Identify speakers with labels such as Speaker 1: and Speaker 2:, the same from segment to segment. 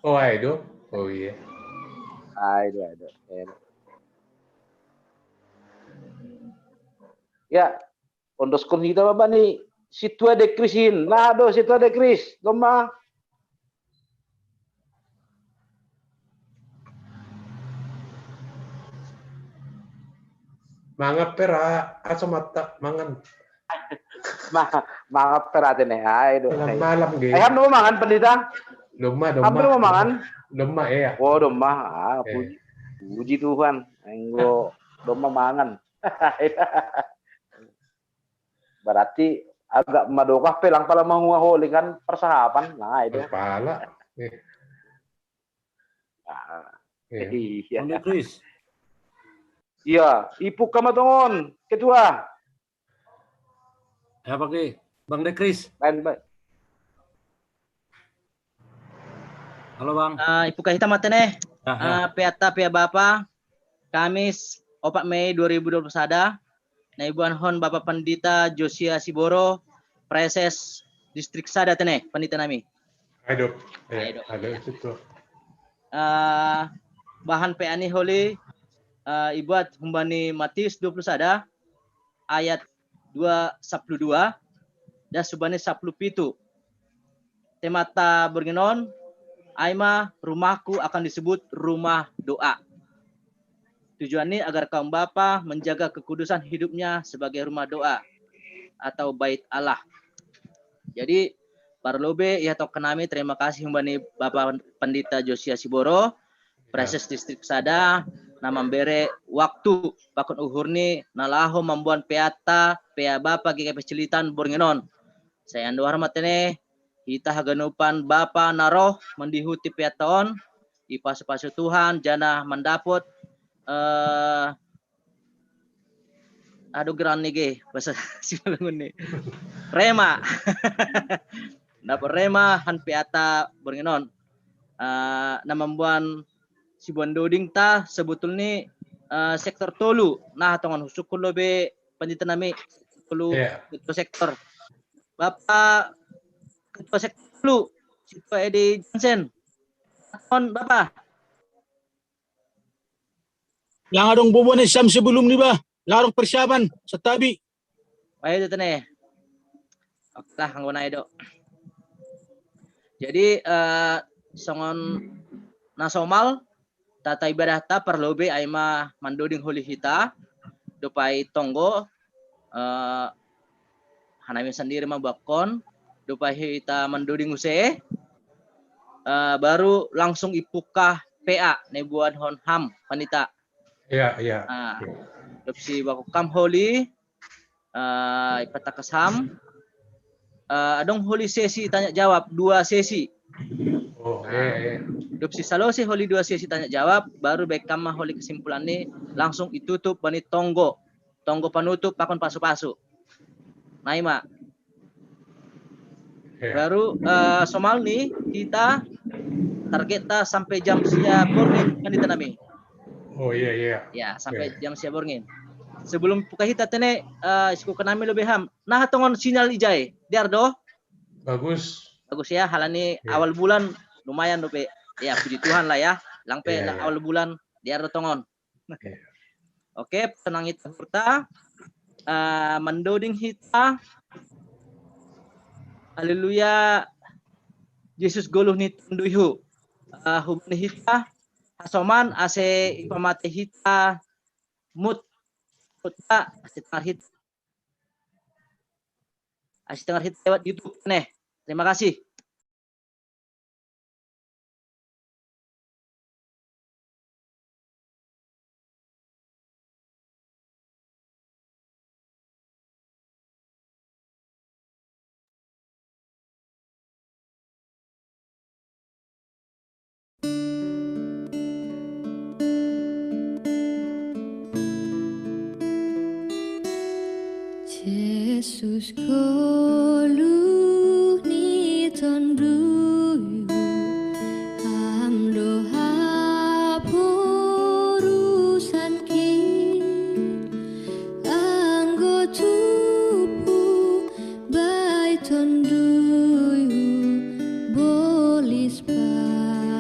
Speaker 1: Oh, Aido. Oh iya.
Speaker 2: Aido. Ya, underscore kita apa nih? Situa de Krisin. Nah, situa de Kris. Lomba.
Speaker 1: Manga pera mata mangan.
Speaker 2: Manga peratin nih. Aido.
Speaker 1: Malam gitu.
Speaker 2: Ayam mau mangan pendeta?
Speaker 1: Domba.
Speaker 2: Hampir mau mangan?
Speaker 1: Domba ya.
Speaker 2: Oh, domba. Puji Tuhan. Enggo domba mangan. Berarti agak madokah pelang pala mahua-holi kan persahapan. Nah, itu.
Speaker 1: Kepala.
Speaker 2: Iya.
Speaker 3: Bang Kris.
Speaker 2: Iya, Ipu Kamatongon, ketua.
Speaker 3: Ya pakai Bang Dekris.
Speaker 2: Baik.
Speaker 3: Halo Bang.
Speaker 4: Ipu kahita matene. Peata pia Bapa. Kamis 4 Mei 2021. Na Ibuan Hon Bapak Pendeta Josia Siboro, Preses Distrik Sada tene, pendeta nami.
Speaker 1: Aido. Ada itu.
Speaker 4: Bahan PA ni holi ibuat humbani Matius 21 ayat 2:12 dan subani 17. Temata bergenon aima rumahku akan disebut rumah doa. Tujuannya agar kaum bapa menjaga kekudusan hidupnya sebagai rumah doa atau bait Allah. Jadi parlobe ya tok kenami terima kasih humbani Bapak Pendeta Josia Siboro, Preses Distrik Sada, nama bere waktu pakun uhurni nalaho membuat peata pea Bapa GKP Cilitan Borngenon. Saya ando hormatene kita haganupan Bapa naroh mendihuti peataon ipasu-pasu Tuhan jana mendapot aduh geran nih bahasa simalungun nih rema dapat rema han peata Borngenon nama membuat si bondoding ta sebetulnya sektor tolu nah tongan husukul lobe pendeta nami tolu ketua sektor Bapak ketua sektor tolu si Pak Edi Johnson on Bapak
Speaker 5: yang adong bobone Syam sebelum ni bah larong persiapan setabi
Speaker 4: ayo tene lah anggona edo jadi songon nasomal tata ibadah ta perlobe aima mandoding holi hita dopai tonggo hanami sendiri mabakon dopai hita mandoding use baru langsung ipukah PA nebuan hon ham panita
Speaker 1: Iya.
Speaker 4: dopsi bakukam holi ipatakas ham adong holi sesi tanya jawab 2 sesi.
Speaker 1: Oh, iya.
Speaker 4: Dopsi salose holi 2 sesi tanya jawab baru bekam mah holi kesimpulan nih langsung ditutup bani tonggo panutup pakon pasu-pasu naima baru somal nih kita targetnya sampai jam siap borngin kan ditanami.
Speaker 1: Oh iya.
Speaker 4: Ya sampai jam siap borngin sebelum buka hita tene isku kenami lebih ham nah tongon sinyal ijai diardo
Speaker 1: bagus
Speaker 4: ya halani awal bulan lumayan dope ya puji Tuhan lah ya langpe awal bulan diardo tongon. Oke tenang itu kita mendoding hita haleluya Yesus goluh ni tunduihu hubni hita hasoman ase ipamate hita mut kota setengah hit lewat YouTube nih. Terima kasih.
Speaker 6: Yesus goluh ni tonduyu amdo hapurusan ki anggo tupu bai tonduyu bolis pa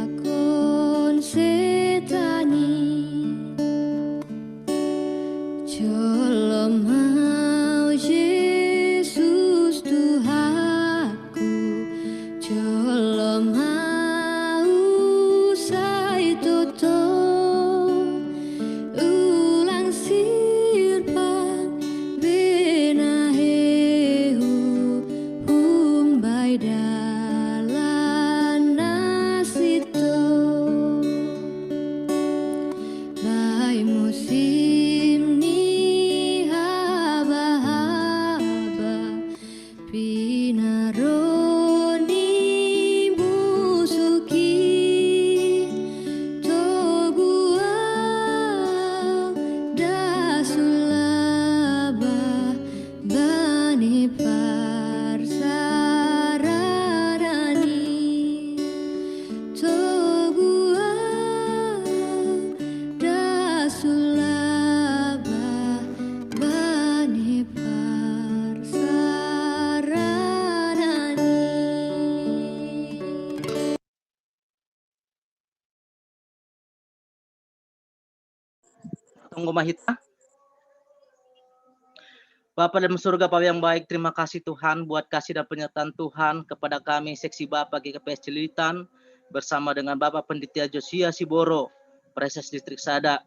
Speaker 4: Penggoma kita. Bapa dalam surga, Bapa yang baik, terima kasih Tuhan buat kasih dan penyertaan Tuhan kepada kami, seksi Bapa GKPS Cililitan, bersama dengan Bapak Pendeta Josia Siboro, Preses Distrik Sada,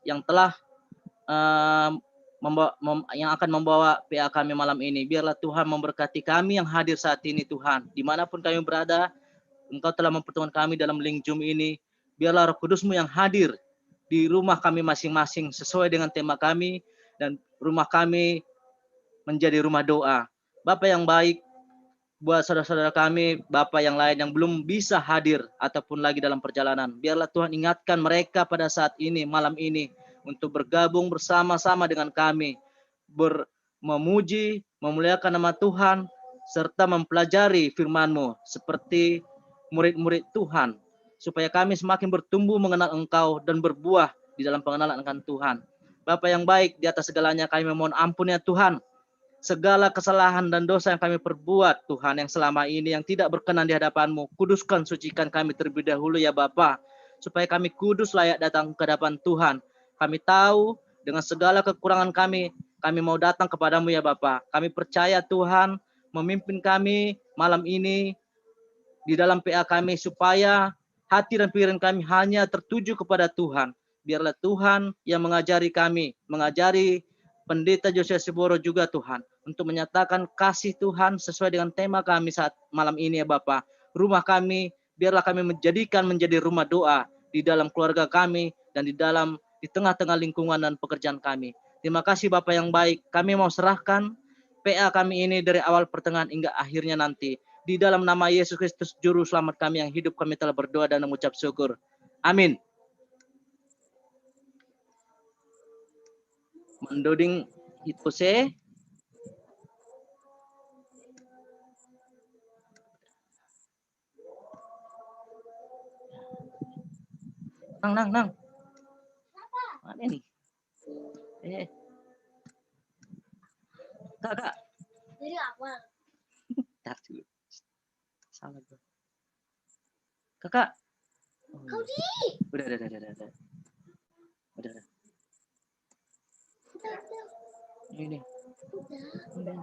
Speaker 4: yang telah yang akan membawa PA kami malam ini. Biarlah Tuhan memberkati kami yang hadir saat ini Tuhan. Dimanapun kami berada, Engkau telah mempertemukan kami dalam link Zoom ini. Biarlah Roh Kudus-Mu yang hadir di rumah kami masing-masing sesuai dengan tema kami, dan rumah kami menjadi rumah doa. Bapak yang baik, buat saudara-saudara kami, Bapak yang lain yang belum bisa hadir ataupun lagi dalam perjalanan, biarlah Tuhan ingatkan mereka pada saat ini, malam ini, untuk bergabung bersama-sama dengan kami, memuji, memuliakan nama Tuhan, serta mempelajari firman-Mu seperti murid-murid Tuhan, supaya kami semakin bertumbuh mengenal Engkau dan berbuah di dalam pengenalan akan Tuhan. Bapak yang baik, di atas segalanya kami memohon ampun ya Tuhan, segala kesalahan dan dosa yang kami perbuat Tuhan, yang selama ini yang tidak berkenan di hadapan-Mu. Kuduskan, sucikan kami terlebih dahulu ya Bapa, supaya kami kudus layak datang ke hadapan Tuhan. Kami tahu dengan segala kekurangan kami mau datang kepadamu ya Bapa. Kami percaya Tuhan memimpin kami malam ini di dalam PA kami, supaya hati dan pikiran kami hanya tertuju kepada Tuhan. Biarlah Tuhan yang mengajari kami, mengajari Pendeta Josia Siboro juga Tuhan, untuk menyatakan kasih Tuhan sesuai dengan tema kami saat malam ini ya Bapa. Rumah kami, biarlah kami menjadi rumah doa di dalam keluarga kami dan di tengah-tengah lingkungan dan pekerjaan kami. Terima kasih Bapa yang baik, kami mau serahkan PA kami ini dari awal pertengahan hingga akhirnya nanti. Di dalam nama Yesus Kristus Juru Selamat kami yang hidup, kami telah berdoa dan mengucap syukur. Amin. Mendoding itu se. Nang. Mana nih? Kak.
Speaker 6: Dari awal.
Speaker 4: Tar dulu. Salah gue. Kakak.
Speaker 6: Kau di.
Speaker 4: Udah. Ini. Udah.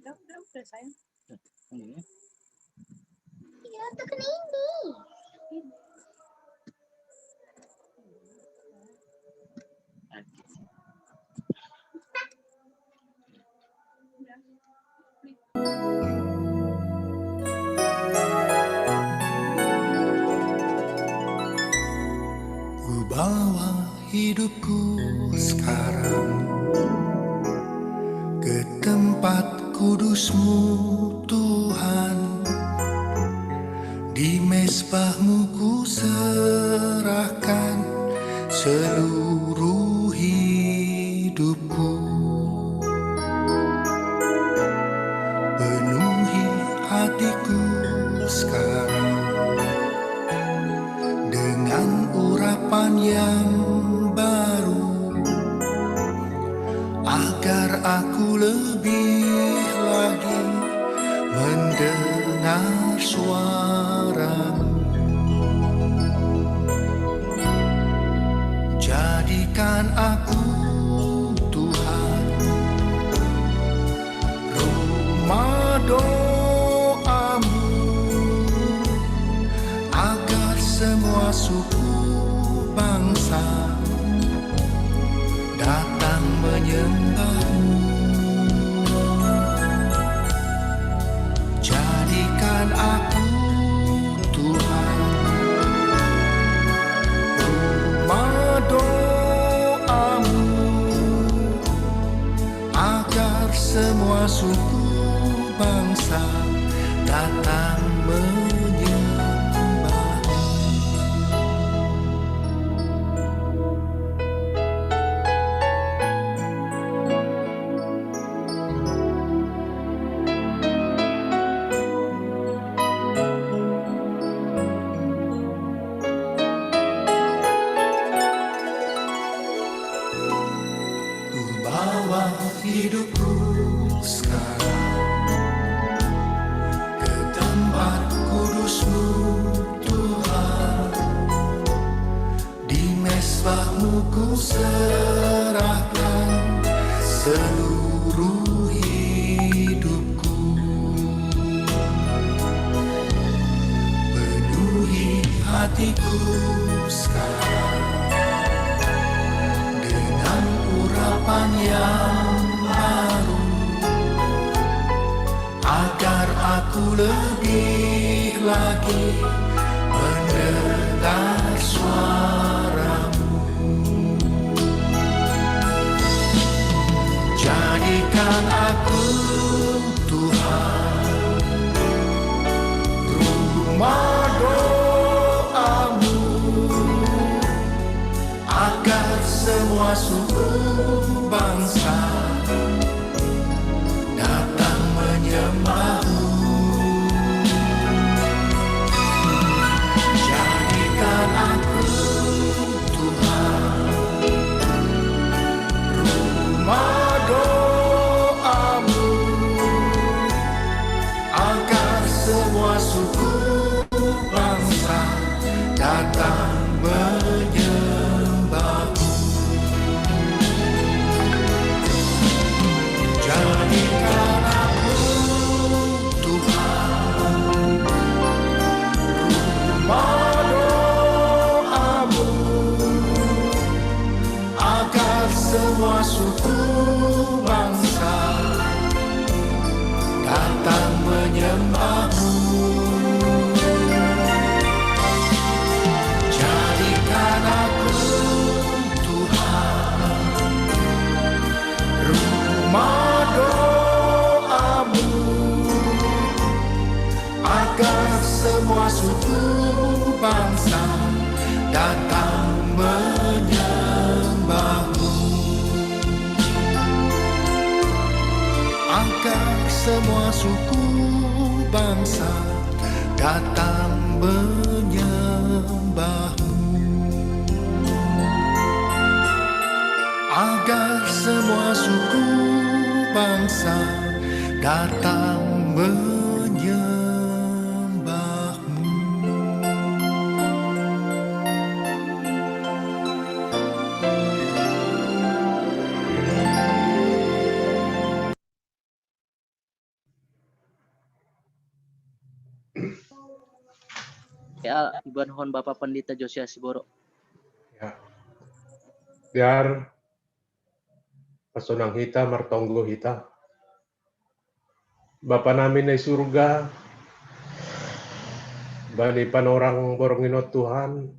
Speaker 6: Udah sayang.
Speaker 4: Ini ya.
Speaker 6: Iya, tekan ini.
Speaker 7: Ku bawa hidupku sekarang ke tempat kudus-Mu Tuhan. Di mezbah-Mu ku serahkan seluruh hidupku. Penuhi hatiku sekarang dengan urapan yang baru, agar aku lebih lagi mendengar suara-Mu. Jadikan aku Tuhan rumah doa-Mu, agar semua suku bangsa datang menyembah-Mu. Jadikan aku Tuhan rumah doa-Mu, agar semua suku bangsa datang menyembah. Ku bawa hidupku sekarang ke tempat kudus Aku serahkan seluruh hidupku, penuhi hatiku sekarang dengan urapan yang baru, agar aku lebih lagi mendengar suaramu. Jadikan aku, Tuhan, rumah doamu, agar semua suku bangsa datang menyembahmu. Jadikan aku, Tuhan, rumah doamu, agar semua suku bangsa datang menyembahmu. Jadikan aku, Tuhan, rumah doamu, agar semua suku bangsa datang menyembahmu. Jadikan aku, Tuhan, rumah doamu, agar semua suku bangsa datang menyembahmu. Agar semua suku bangsa datang menyembahmu. Agar semua suku bangsa datang menyembahmu.
Speaker 4: Ya, Ibu mohon Bapak Pendeta Josia Siboro.
Speaker 1: Ya. Biar pasonang hita, martonggo hita. Bapa namin ay surga, bani panorang boronginot Tuhan,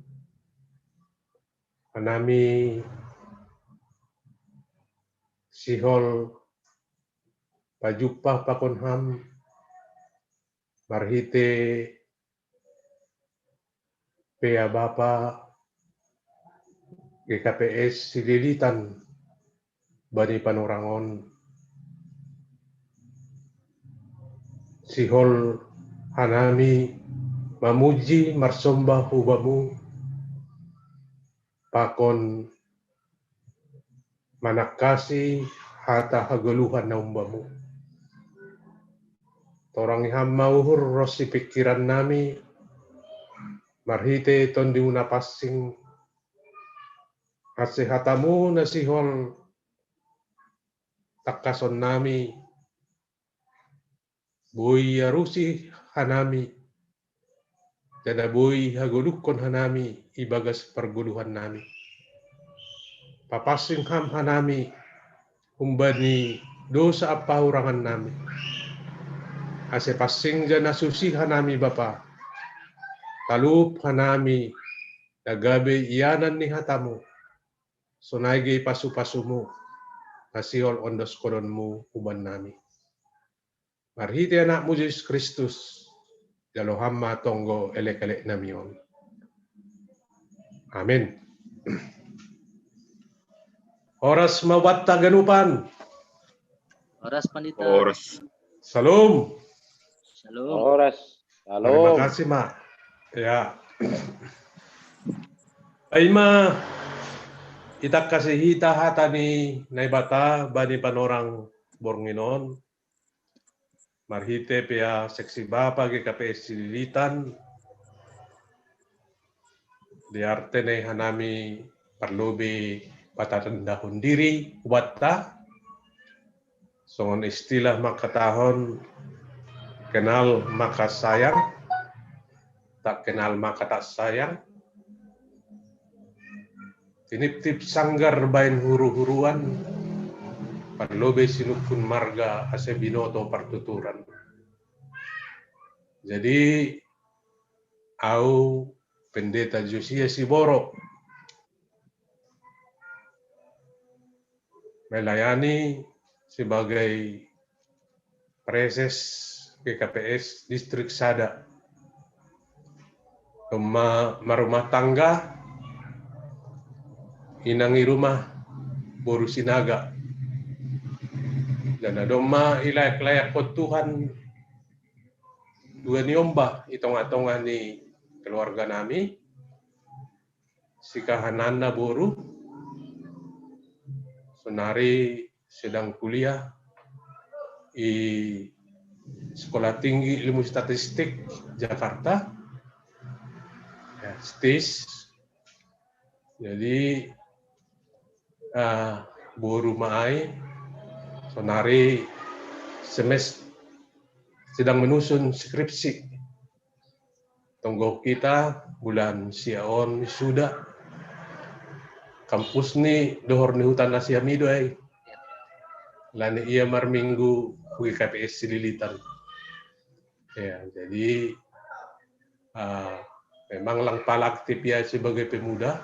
Speaker 1: anami sihol pajupah pakonham, marhite pea Bapa GKPS sililitan bani panorangon sihol hanami mamuji marsombah hubamu pakon manakasi hata hagaluhan na umbamu. Torang iham mauhur rosi pikiran nami marhite tondi una passing hasihatamu na sihol takason nami buhi arusi hanami dan buhi hagulukon hanami ibagas perguluhan nami papasing ham hanami umbani dosa apahurangan nami ase passing dyan nasusi hanami Bapa talup hanami nagabe iyanan ni hatamu sunaygi pasu-pasumu nasihol ondos koronmu uban nami. Marhiti anakmu Yesus Kristus daloham matonggo elek-elek namion. Amin. Oras mabat taganupan.
Speaker 4: Oras Pandita.
Speaker 8: Oras.
Speaker 1: Salam.
Speaker 4: Shalom.
Speaker 2: Oras.
Speaker 1: Terima
Speaker 2: Halo.
Speaker 1: kasih, Mak. Ya. Aima, kita kasih hita hata ni naibata bani panorang Boronginon. Marhite pia seksi Bapa GKPS Sililitan. Diarte ne hanami perlu be patatandahon diri wata songon istilah maka tahun kenal maka sayang, tak kenal maka tak sayang. Tinip-tip sanggar bain huru-huruan, perlobe sinukun marga ase binoto partuturan. Jadi, au pendeta Josia Siboro melayani sebagai preses PKPS Distrik Sada, rumah tangga, inangi rumah, boru sinaga, dan adoma ilayak-layak ko Tuhan, dua niomba itong-atongan ni keluarga nami, si kahanana boru, sonari sedang kuliah di Sekolah Tinggi Ilmu Statistik Jakarta, ya, STIS. Jadi boru maai sonari sedang menyusun skripsi. Tunggu kita bulan Siaon sudah kampus ni dohor ni hutan Asia Mido ay. Lani ia marminggu KPS Sililitan. Ya, jadi memang lang palaktif ya sebagai pemuda.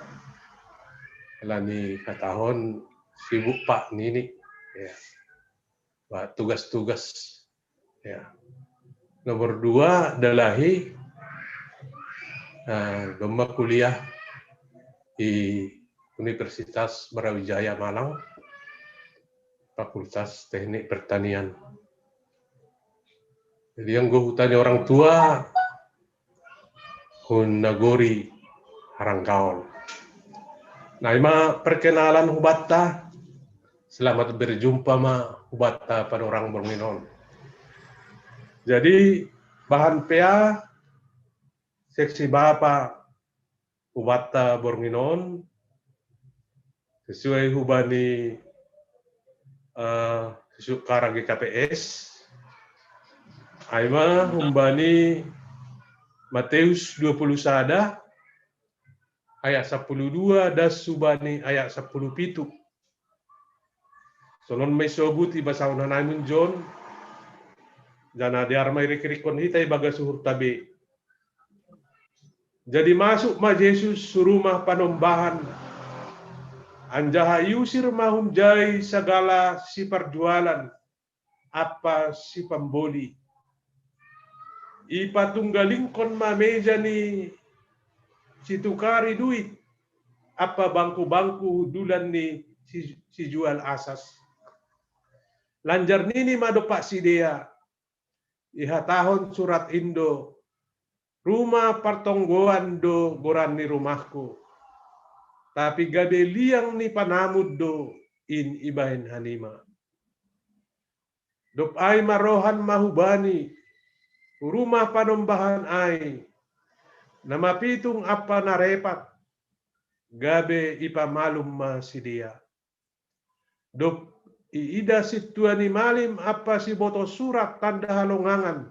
Speaker 1: Lani katahon sibuk Pak Nini. Ya. Tugas-tugas. Ya. Nomor 2 dalahi domba kuliah di Universitas Brawijaya Malang, Fakultas Teknik Pertanian. Jadi yang gue tanya orang tua, Hun Nagori Harangkaon. Nah, ima perkenalan hubata, selamat berjumpa ma hubata pada orang Bornginon. Jadi bahan PA seksi Bapak hubata Bornginon sesuai hubani Sukara GKPS, Aima humbani Matius 20 sada ayat 12 das subani ayat 17. Sonon mesobuti basaun hanamun John jana diarmai rikirikon hitai baga suhur tabe. Jadi masuk ma Yesus surumah panombahan anjaha yusir mahum jai segala si perjualan apa si pemboli. Ipa tunggalingkon ma meja ni si tukari duit apa bangku-bangku dulan ni si jual asas. Lanjar nini madopak si dia iha tahun surat Indo rumah partonggoan do goran ni rumahku. Tapi gabe liang ni panamud do in ibahin hanima. Dop ay marohan mahubani, rumah panombahan ay, nama pitung apa narepat, gabe ipamalum ma si dia. Dop iida situa ni malim apa si boto surat tanda halongangan,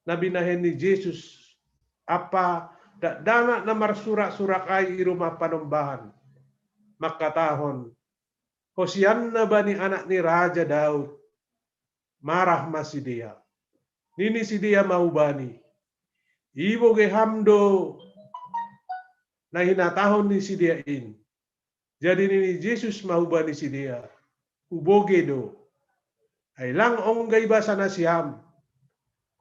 Speaker 1: nabi nahen ni Yesus, apa dak dana namar surak-surak ay i rumah panombahan. Maka tahun Hosianna bani anak ni Raja Daud marah masih dia. Nini si dia mau bani. Ibo ge hamdo na hina tahun ni si dia in. Jadi nini Yesus mau bani si dia. Uboge do. Ay lang onggay basa na siyam.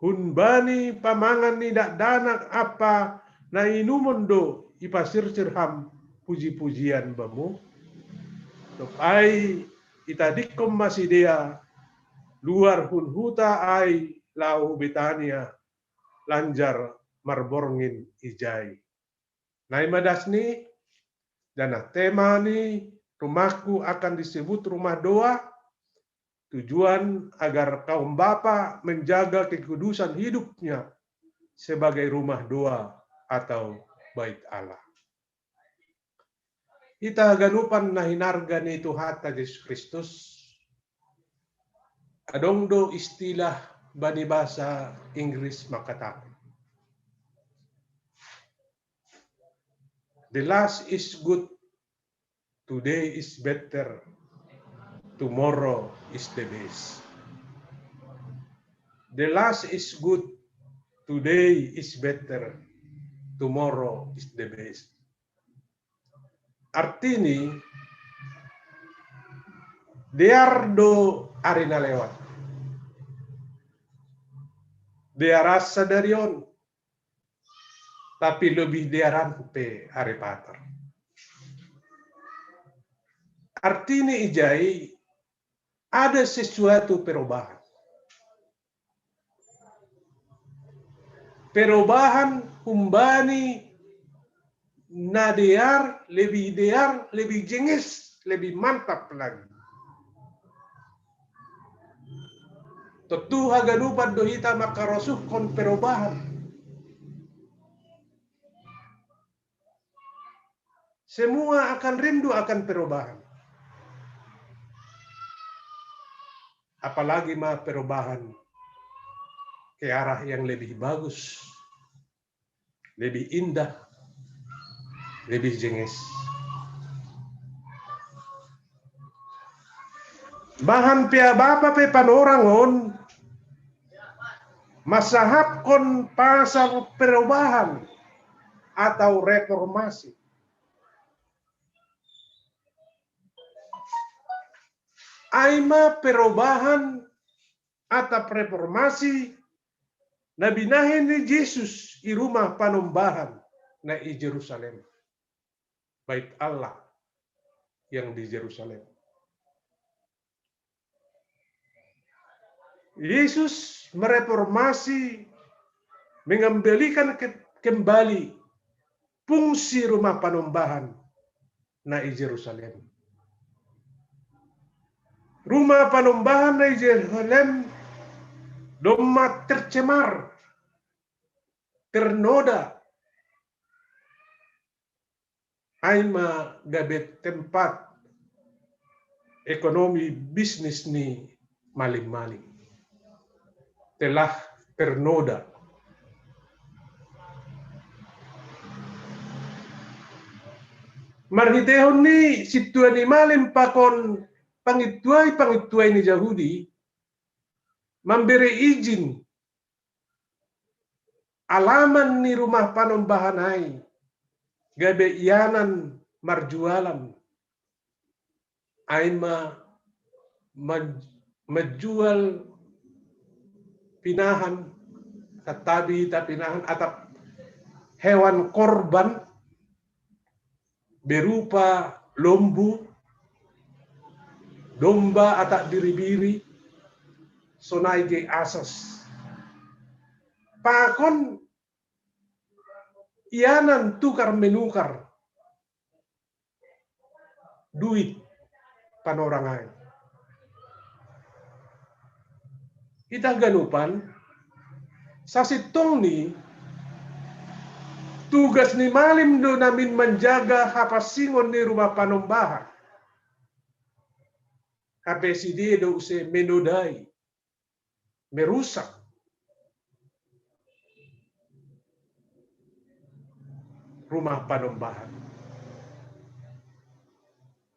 Speaker 1: Hun bani pamangan ni dak danak apa na inumon do ipasir-sirham puji-pujian bamu. Ay itadikom masih dia luar hun huta ay lau Betania lanjar marborngin ijai. Nai madas ni dana tema ni rumahku akan disebut rumah doa, tujuan agar kaum bapa menjaga kekudusan hidupnya sebagai rumah doa atau bait Allah. ita ganupan na hinarga ni Tuhan Yesus Kristus. Adong do istilah bani bahasa Inggris makatakan. The last is good, today is better, tomorrow is the best. The last is good, today is better, tomorrow is the best. Artini, diardo ari na lewat. Diarasa dari on. Tapi lebih diarampe hari patar. Artinya ijai ada sesuatu perubahan. Perubahan humbani nadear, lebih jengis, lebih mantap lagi. Tentu haganupan dohita makarosuh kon perubahan. Semua akan rindu akan perubahan. Apalagi mah perubahan ke arah yang lebih bagus, lebih indah, lebih jengis. Bahan pia bapa pe panorangon masahap kon pasal perubahan atau reformasi. Aima perubahan atau reformasi na binahin ni Yesus di rumah panumbahan na di Jerusalem. Bait Allah yang di Jerusalem. Yesus mereformasi, mengembalikan kembali fungsi rumah panumbahan na di Jerusalem. Rumah panumbahan di Jerusalem domat tercemar, ternoda. Aima gabet tempat ekonomi bisnis ni maling-maling. Telah ternoda. Marhitehon ni situan ni malim pakon pangituay ni Yahudi memberi izin alaman ni rumah panumbahan ay gabe iyanan marjualan ay menjual pinahan tatabi pinahan atau hewan korban berupa lombu, domba atau biri-biri, sonai ge asas. Pakon ianan tukar menukar duit panorangan. Ita ganupan sa sitong ni tugas ni malim do namin menjaga hapasingon ni rumah panumbahan. Kapeside do se menodai, merusak. Rumah panumbahan.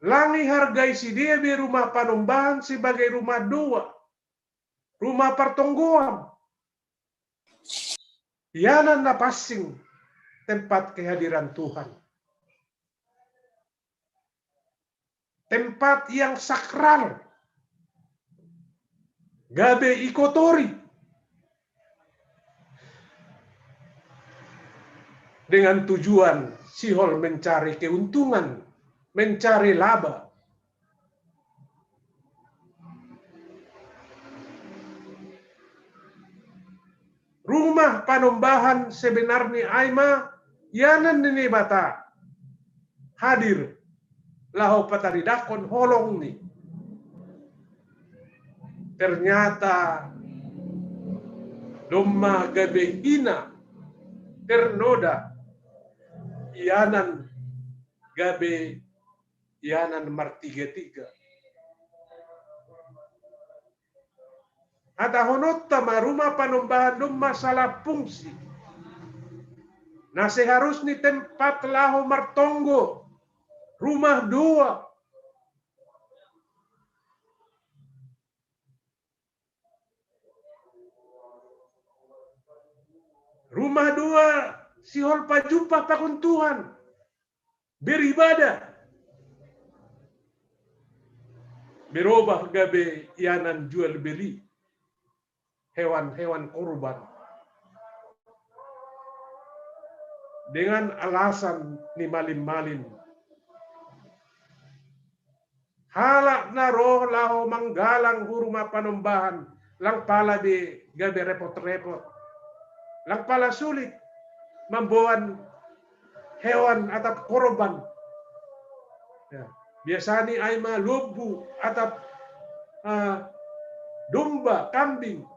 Speaker 1: Langi hargai si dia di rumah panumbahan sebagai rumah doa, rumah pertonggoan. Yanan na pasing tempat kehadiran Tuhan. Tempat yang sakral. Gabe ikotori. Dengan tujuan sihol mencari keuntungan, mencari laba. Rumah panumbahan sebenarnya aima yanan nini bata hadir lahu pataridakon holong ni. Ternyata domma gabe hina ternoda ianan gabe Ianan martiga-tiga. Ada honotta rumah panombahan dong masalah fungsi. Nah seharusnya tempat laho martonggo. Rumah dua. Rumah dua sihol pajumpa pakun Tuhan. Beribadah. Berubah gabe ianan jual beli. Hewan-hewan kurban. Dengan alasan ni malim-malim. Halak na roh laho manggalang huruma panombahan. Lang pala di gabe repot-repot. Lang pala sulit membawa hewan atau korban. Ya. Biasanya ay malubu atau domba, kambing.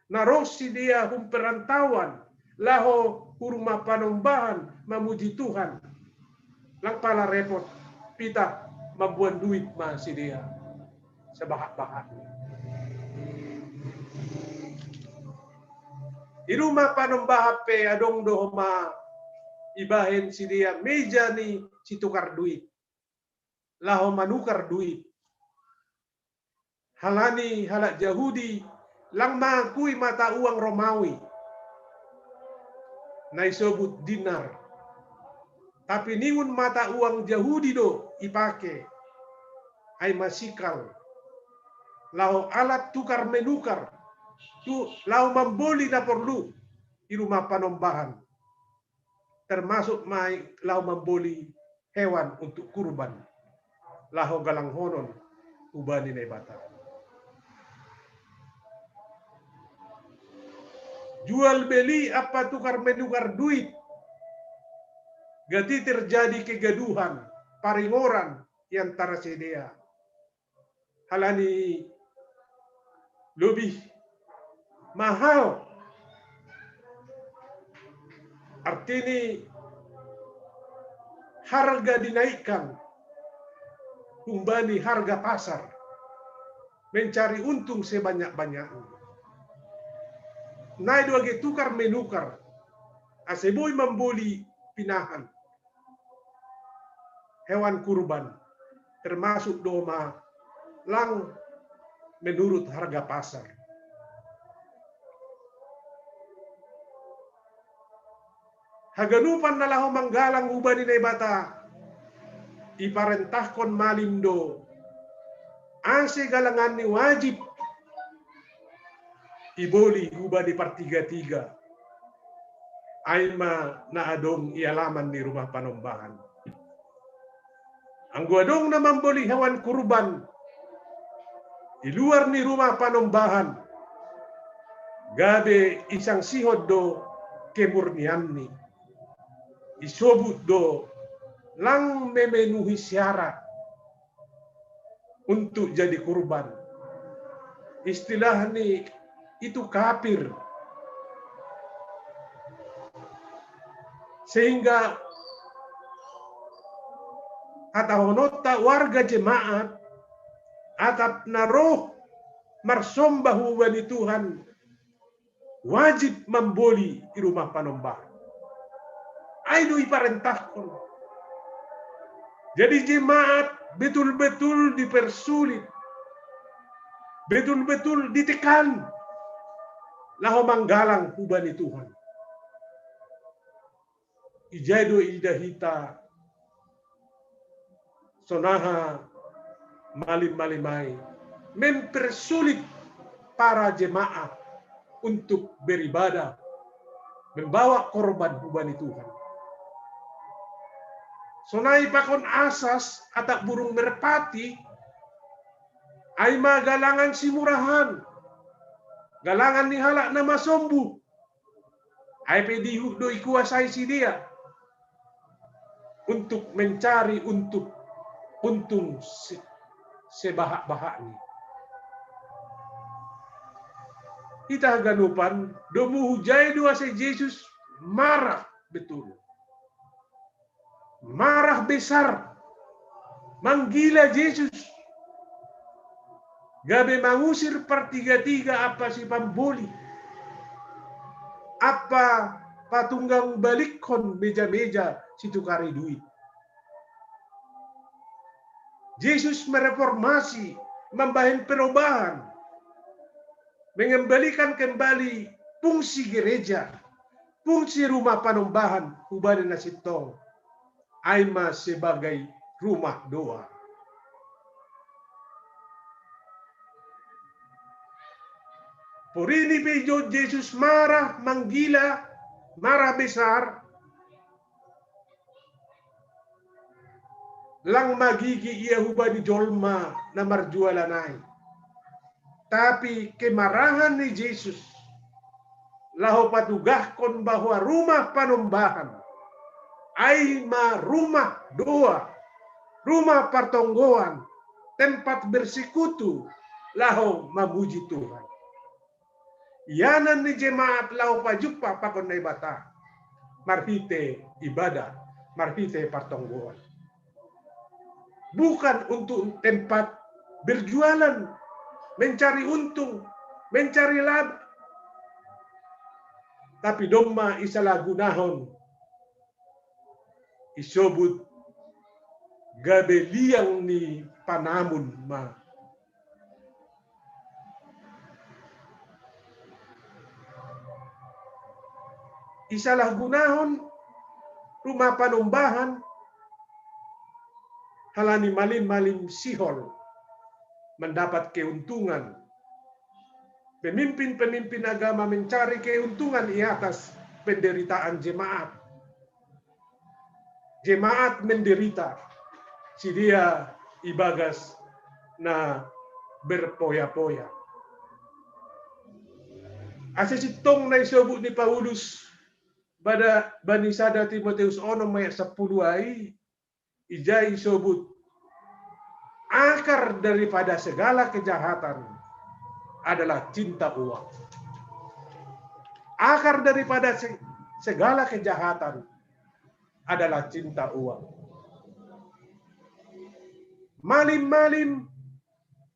Speaker 1: Narosi dia perantauan, laho hurma panombahan memuji Tuhan. Lang pala repot, pita membuat duit masih dia sebahak-bahak. Di rumah panombahan pe adong dohma ibahin si dia meja ni si tukar duit. Laho manukar duit. Halani halak Yahudi lang makui mata uang Romawi. Naisebut dinar. Tapi niun mata uang Yahudi do ipake. Ay masikal. Laho alat tukar menukar. Tu lau memboli na perlu di rumah panombahan. Termasuk mai lau memboli hewan untuk kurban. Lahu galang honon ubani nebata. Jual beli apa tukar menukar duit. Gati terjadi kegaduhan, paringoran yang antara sedia. Halani lebih mahal. Artinya harga dinaikkan. Kumbani harga pasar. Mencari untung sebanyak-banyaknya. Nai dua tukar menukar. Aseboy memboli pinahan. Hewan kurban. Termasuk doma. Lang menurut harga pasar. Haganupan na laho manggalang ubani na ibata. Iparentahkon malindo. Ase galangan ni wajib. Iboli ubani partiga-tiga. Ayma na adong ialaman ni rumah panombahan. Ang guadong na mamboli hewan kurban. Di luar ni rumah panombahan. Gabe isang sihod do kemurnian ni. Isobut do lang memenuhi syarat untuk jadi kurban. Istilah ni itu kafir. Sehingga atau nota warga jemaat atap naroh marsombahu wani Tuhan wajib memboli di rumah panombahan. Aidu iparentahkan. Jadi jemaat betul-betul dipersulit. Betul-betul ditekan. Laho manggalang ubani Tuhan. Ijado idahita. Sonaha malim-malimai. Mempersulit para jemaat untuk beribadah. Membawa korban ubani Tuhan. Sonai pakon asas atak burung merpati ay magalangan si murahan. Galangan ni halak na masombu. Ay pedihu do ikuasay si dia. Untuk mencari untuk untung sebahak-bahak ni. Kita ganupan domu hujay dua si Yesus marah betul. marah besar, menggila Yesus. Gabe mengusir pertiga-tiga apa si pamboli. Apa patunggang balikon meja-meja situ kari duit. Yesus mereformasi, membahin perubahan, mengembalikan kembali fungsi gereja, fungsi rumah panumbahan, hubani nasitong, aima sebagai rumah doa. Porini bejo Yesus marah, menggila, marah besar, lang magigi ia hubani jolma na marjualanay. Tapi kemarahan ni Yesus, laho patugahkon bahwa rumah panumbahan ay rumah doa, rumah pertonggoan, tempat bersekutu, laho memuji Tuhan. Yanan ni jemaat laho pajuppa pakon na ibata, marhite ibadah, marhite pertonggoan. Bukan untuk tempat berjualan, mencari untung, mencari laba. Tapi domma isalah gunahon, isobut gabe liang ni panamun ma. Isalah gunahon rumah panumbahan halani malin-malin sihol mendapat keuntungan. Pemimpin-pemimpin agama mencari keuntungan di atas penderitaan jemaat. Jemaat menderita, si dia ibagas na berpoya-poya. Asisitong na isobut ni Paulus pada banisada Timoteus 6 ayat 10 ay ijai sobut akar daripada segala kejahatan adalah cinta uang. Akar daripada segala kejahatan adalah cinta uang. Malim-malim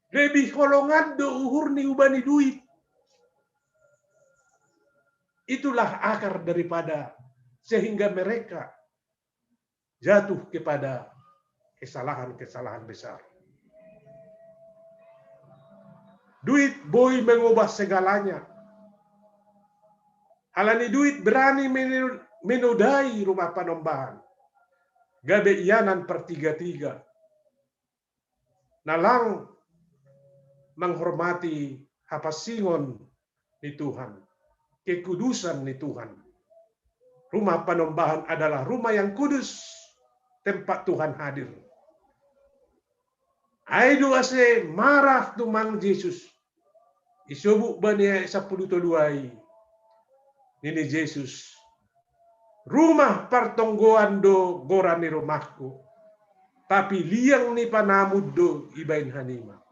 Speaker 1: lebih kolongan do uhur ni ubani duit. Itulah akar daripada sehingga mereka jatuh kepada kesalahan-kesalahan besar. Duit boy mengubah segalanya. Halani duit berani menodai rumah panumbahan. Gabe iyanan pertiga-tiga. Nalang menghormati hapasingon ni Tuhan. Kekudusan ni Tuhan. Rumah panumbahan adalah rumah yang kudus. Tempat Tuhan hadir. Aidu ase marah tumang Yesus. Isobuk bani 10 toluai. Nini Yesus. Rumah pertonggoan do gorani rumahku. Tapi liang ni panamud do ibain hanima.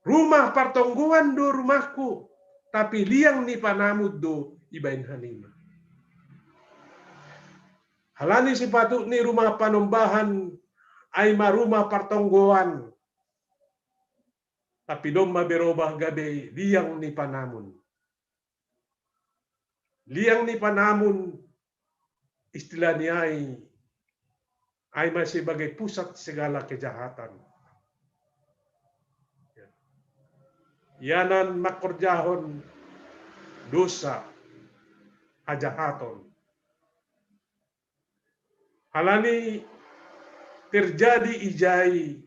Speaker 1: Rumah pertonggoan do rumahku. Tapi liang ni panamud do ibain hanima. Halani sepatut ni rumah panumbahan ay rumah pertonggoan. Tapi domma berubah gabe liang ni panamun. Liang ni panamun istilahnya ay masih sebagai pusat segala kejahatan. Yanan makorjahon dosa ajahaton. Halani terjadi ijai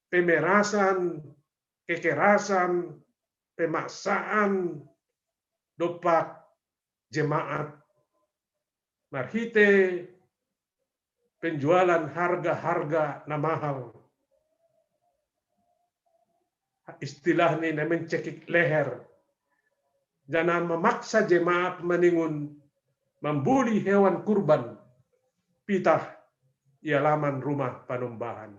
Speaker 1: pemerasan, kekerasan, pemaksaan dopak jemaat marhite penjualan harga-harga na mahal. Istilah ni namin cekik leher. Jangan memaksa jemaat meningun membuli hewan kurban pitah ialaman rumah panumbahan.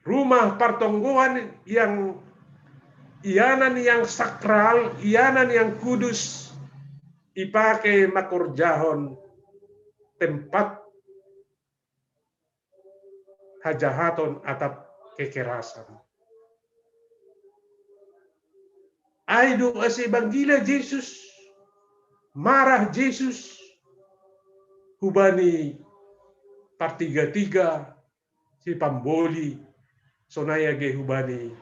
Speaker 1: Rumah pertonggoan yang ianan yang sakral, ianan yang kudus, ipake makorjahon tempat hajahaton atap kekerasan. Aido ase banggila Jesus, marah Jesus, hubani partiga-tiga si pamboli, sonaya ge hubani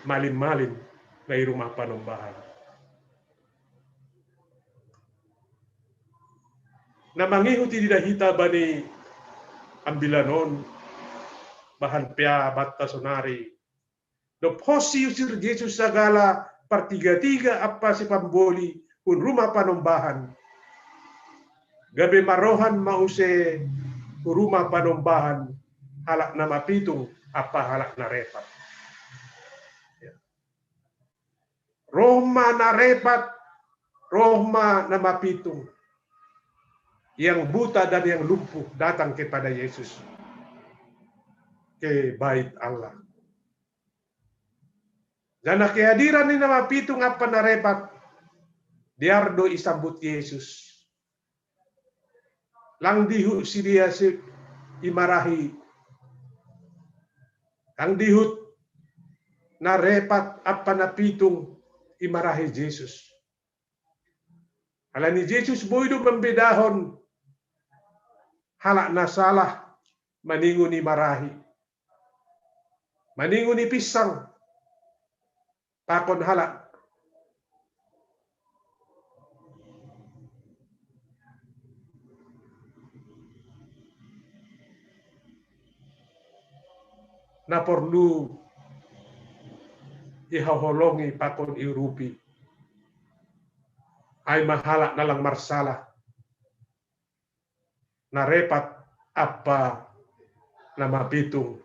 Speaker 1: malim-malim dari rumah panombahan. Namangihuti didahita bani ambilanon bahan pea batta sonari. Do posi usir Jesus sagala partiga-tiga apa si pamboli pun rumah panombahan. Gabe marohan mause rumah panombahan halak nama pitung apa halak na repat. Roma na repat, Roma na mapitung. Yang buta dan yang lumpuh datang kepada Yesus. Ke bait Allah. Dan kehadiran ni nama pitung apa na repat, diardo isambut Yesus. Lang dihu si dia si imarahi. Ang dihut na repat apa na pitung imarahi Jesus. Ala ni Jesus boydo membedahon halak na salah maningo ni marahi. Maningo ni pisang pakon halak. Na perlu ihaholongi pakon irupi. Ay mahalak na lang marsalah. Na repat apa na mapitung.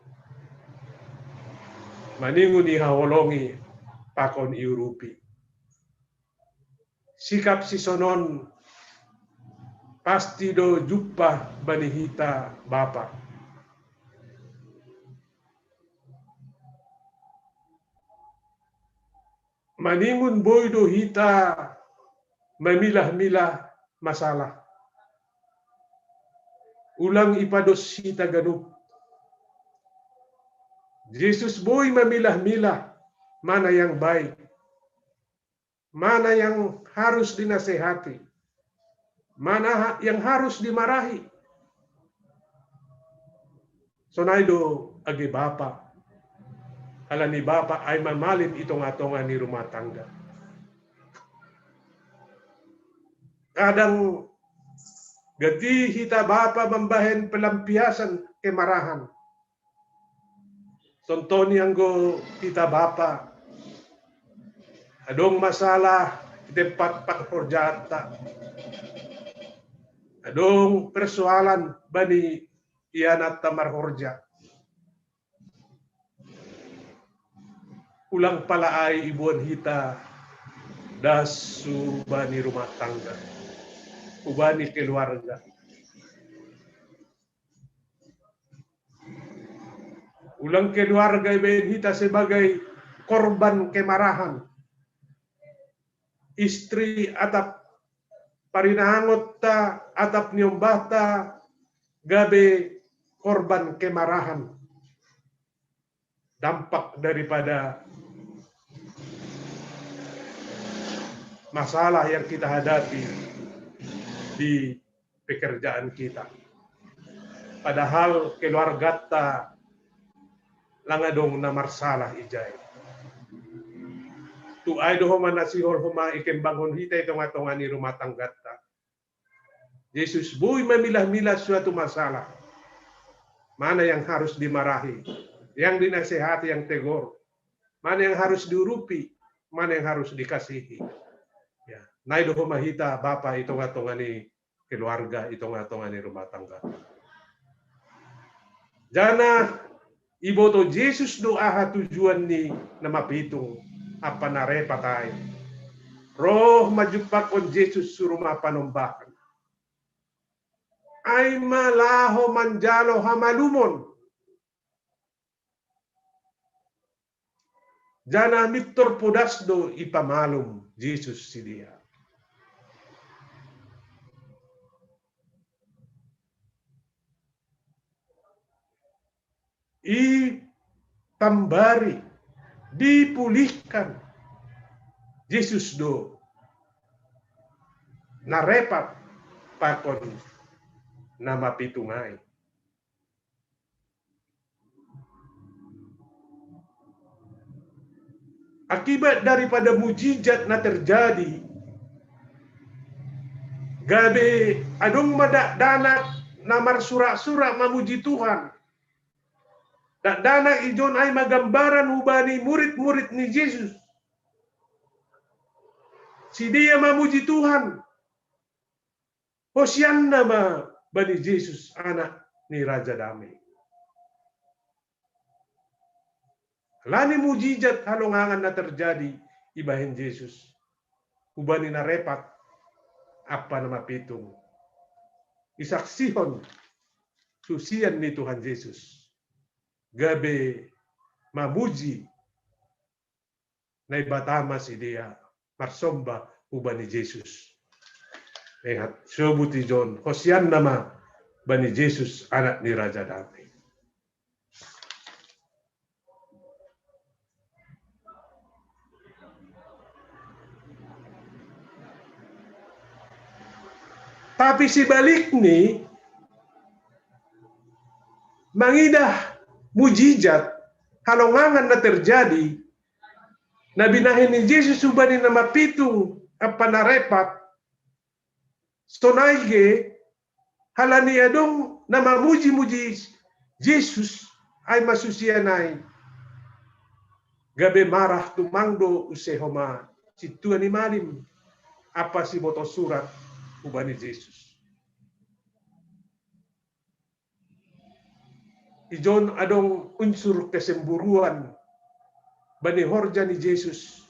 Speaker 1: Maningon ihaholongi pakon irupi. Sikap si sonon pasti do jumpa banihita Bapa. Maningon boydo hita memilah-milah masalah. Ulang ipados hita ganup. Jesus boy memilah-milah mana yang baik, mana yang harus dinasehati, mana yang harus dimarahi. Sonaido agi Bapa. Ala ni Bapa ay mamalim itong atongan ni rumah tangga. Kadang gati hita Bapa membahen pelampiasan kemarahan. Tontoni anggo hita Bapa. Adong masalah di tempat pekerjaan ta. Adong persoalan bani ianat tamar horja. Ulang pala ay ibuan hita dasu bani rumah tangga, ubani keluarga. Ulang keluarga ibain hita sebagai korban kemarahan. Istri atap parinahangot ta, atap nyombah ta, gabe korban kemarahan. Dampak daripada masalah yang kita hadapi di pekerjaan kita. Padahal keluarga ta langadong na marsalah ijay. Tu ay do homa nasihor homa ikembangon hita itong atongan ni rumah tangga ta. Yesus buy memilah-milah suatu masalah. Mana yang harus dimarahi, yang dinasehati, yang tegur, mana yang harus diurupi, mana yang harus dikasihi. Ya, naido humahita Bapa itong atongan ni keluarga, itong atongan ni rumah tangga. Jana iboto Jesus doa tujuan ni na mapitung apa na repatay. Roh majupak on Jesus suruma panombakan. Ay malaho manjalo hamalumon. Jana mitor podasdo ipamalum Jesus si dia. kembali dipulihkan Yesus do narepat pakon nama pitungai. Akibat daripada mujizat na terjadi, gabe adong madak danak namar sura-sura mamuji Tuhan. Dak danak ijon ay magambaran hubani murid-murid ni Yesus. Si dia mamuji Tuhan. Hosianna ma bani Yesus anak ni Raja Damai. Lani mujizat halongangan na terjadi ibahin Yesus. Hubani na repat apa nama pitung. Isaksihon susian ni Tuhan Yesus. Gabe mamuji na ibatama si dia marsomba hubani Yesus. Ingat, sobuti John, hosian nama bani Yesus anak ni Raja Damai. Tapi si balik ni mangidah mujizat halongangan na terjadi na binahin ni Yesus subani na mapitung apa na repat stonaige halani adong na mamuji-muji Yesus ay masusianay gabe marah tumangdo usehoma si Tuhan ni malim apa si boto surat ubani Yesus. Ijon adong unsur kesemburuan bani horja ni Yesus.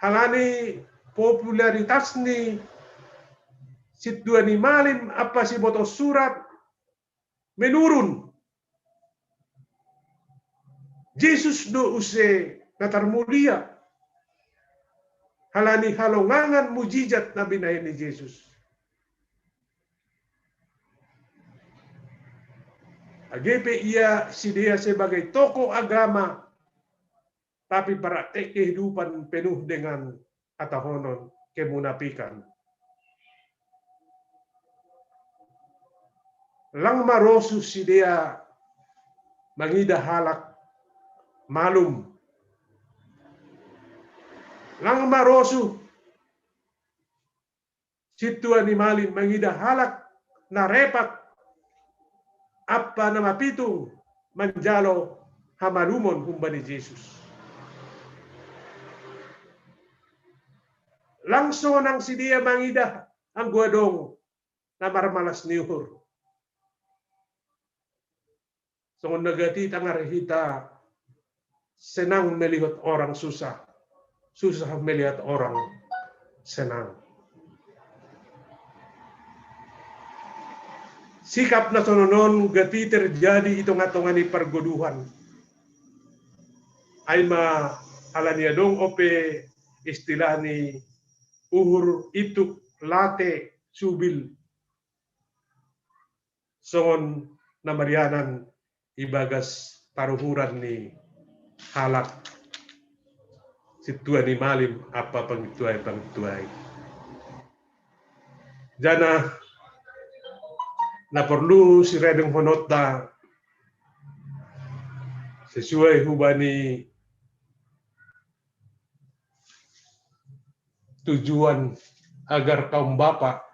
Speaker 1: Halani popularitas ni si Tuhan ni malim apa si boto surat menurun. Yesus do use natarmulia. Halani halongangan mujizat na binahin ni Yesus. Agepe ia si dia sebagai tokoh agama, tapi praktek kehidupan penuh dengan atahonon kemunafikan. Lang marosu si dia mangida halak malum. Lang marosu si Tuhan ni malim mangida halak na repat apa nama pitung manjalo hamalumon humbani Yesus. Langsung nang si dia mangida ang guadong na marmalas niur. So nagati tangarhita senang melihat orang susah. Susah melihat orang senang. Sikap na tononon gati terjadi itong atongani pergoduhan. Ay alania dong ope istilah ni uhur ituk late subil. Songon na marianan ibagas paruhuran ni halak. Si Tuhan ni malim apa pangituay. Jana na perlu si redeng honota sesuai hubani tujuan agar kaum bapa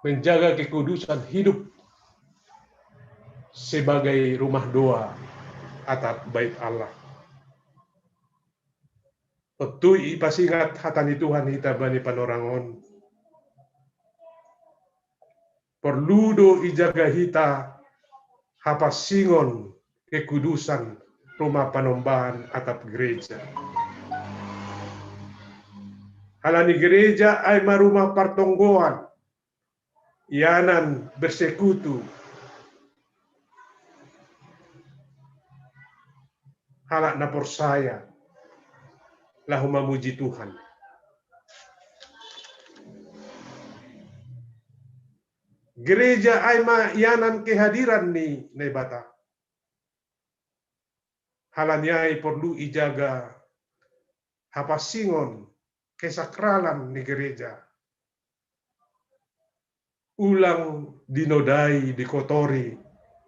Speaker 1: menjaga kekudusan hidup sebagai rumah doa atap bait Allah. Petui pasingat hatani Tuhan hita bani panorangon. Perlu do ijaga hita hapasingon kekudusan rumah panombahan atap gereja. Halani gereja ay marumah partonggoan, ianan bersekutu. Halak na persaya, lahu memuji Tuhan. gereja ay maiyanan kehadiran ni Bata. Halanya ay perlu ijaga hapasingon kesakralan ni gereja. Ulang dinodai, dikotori,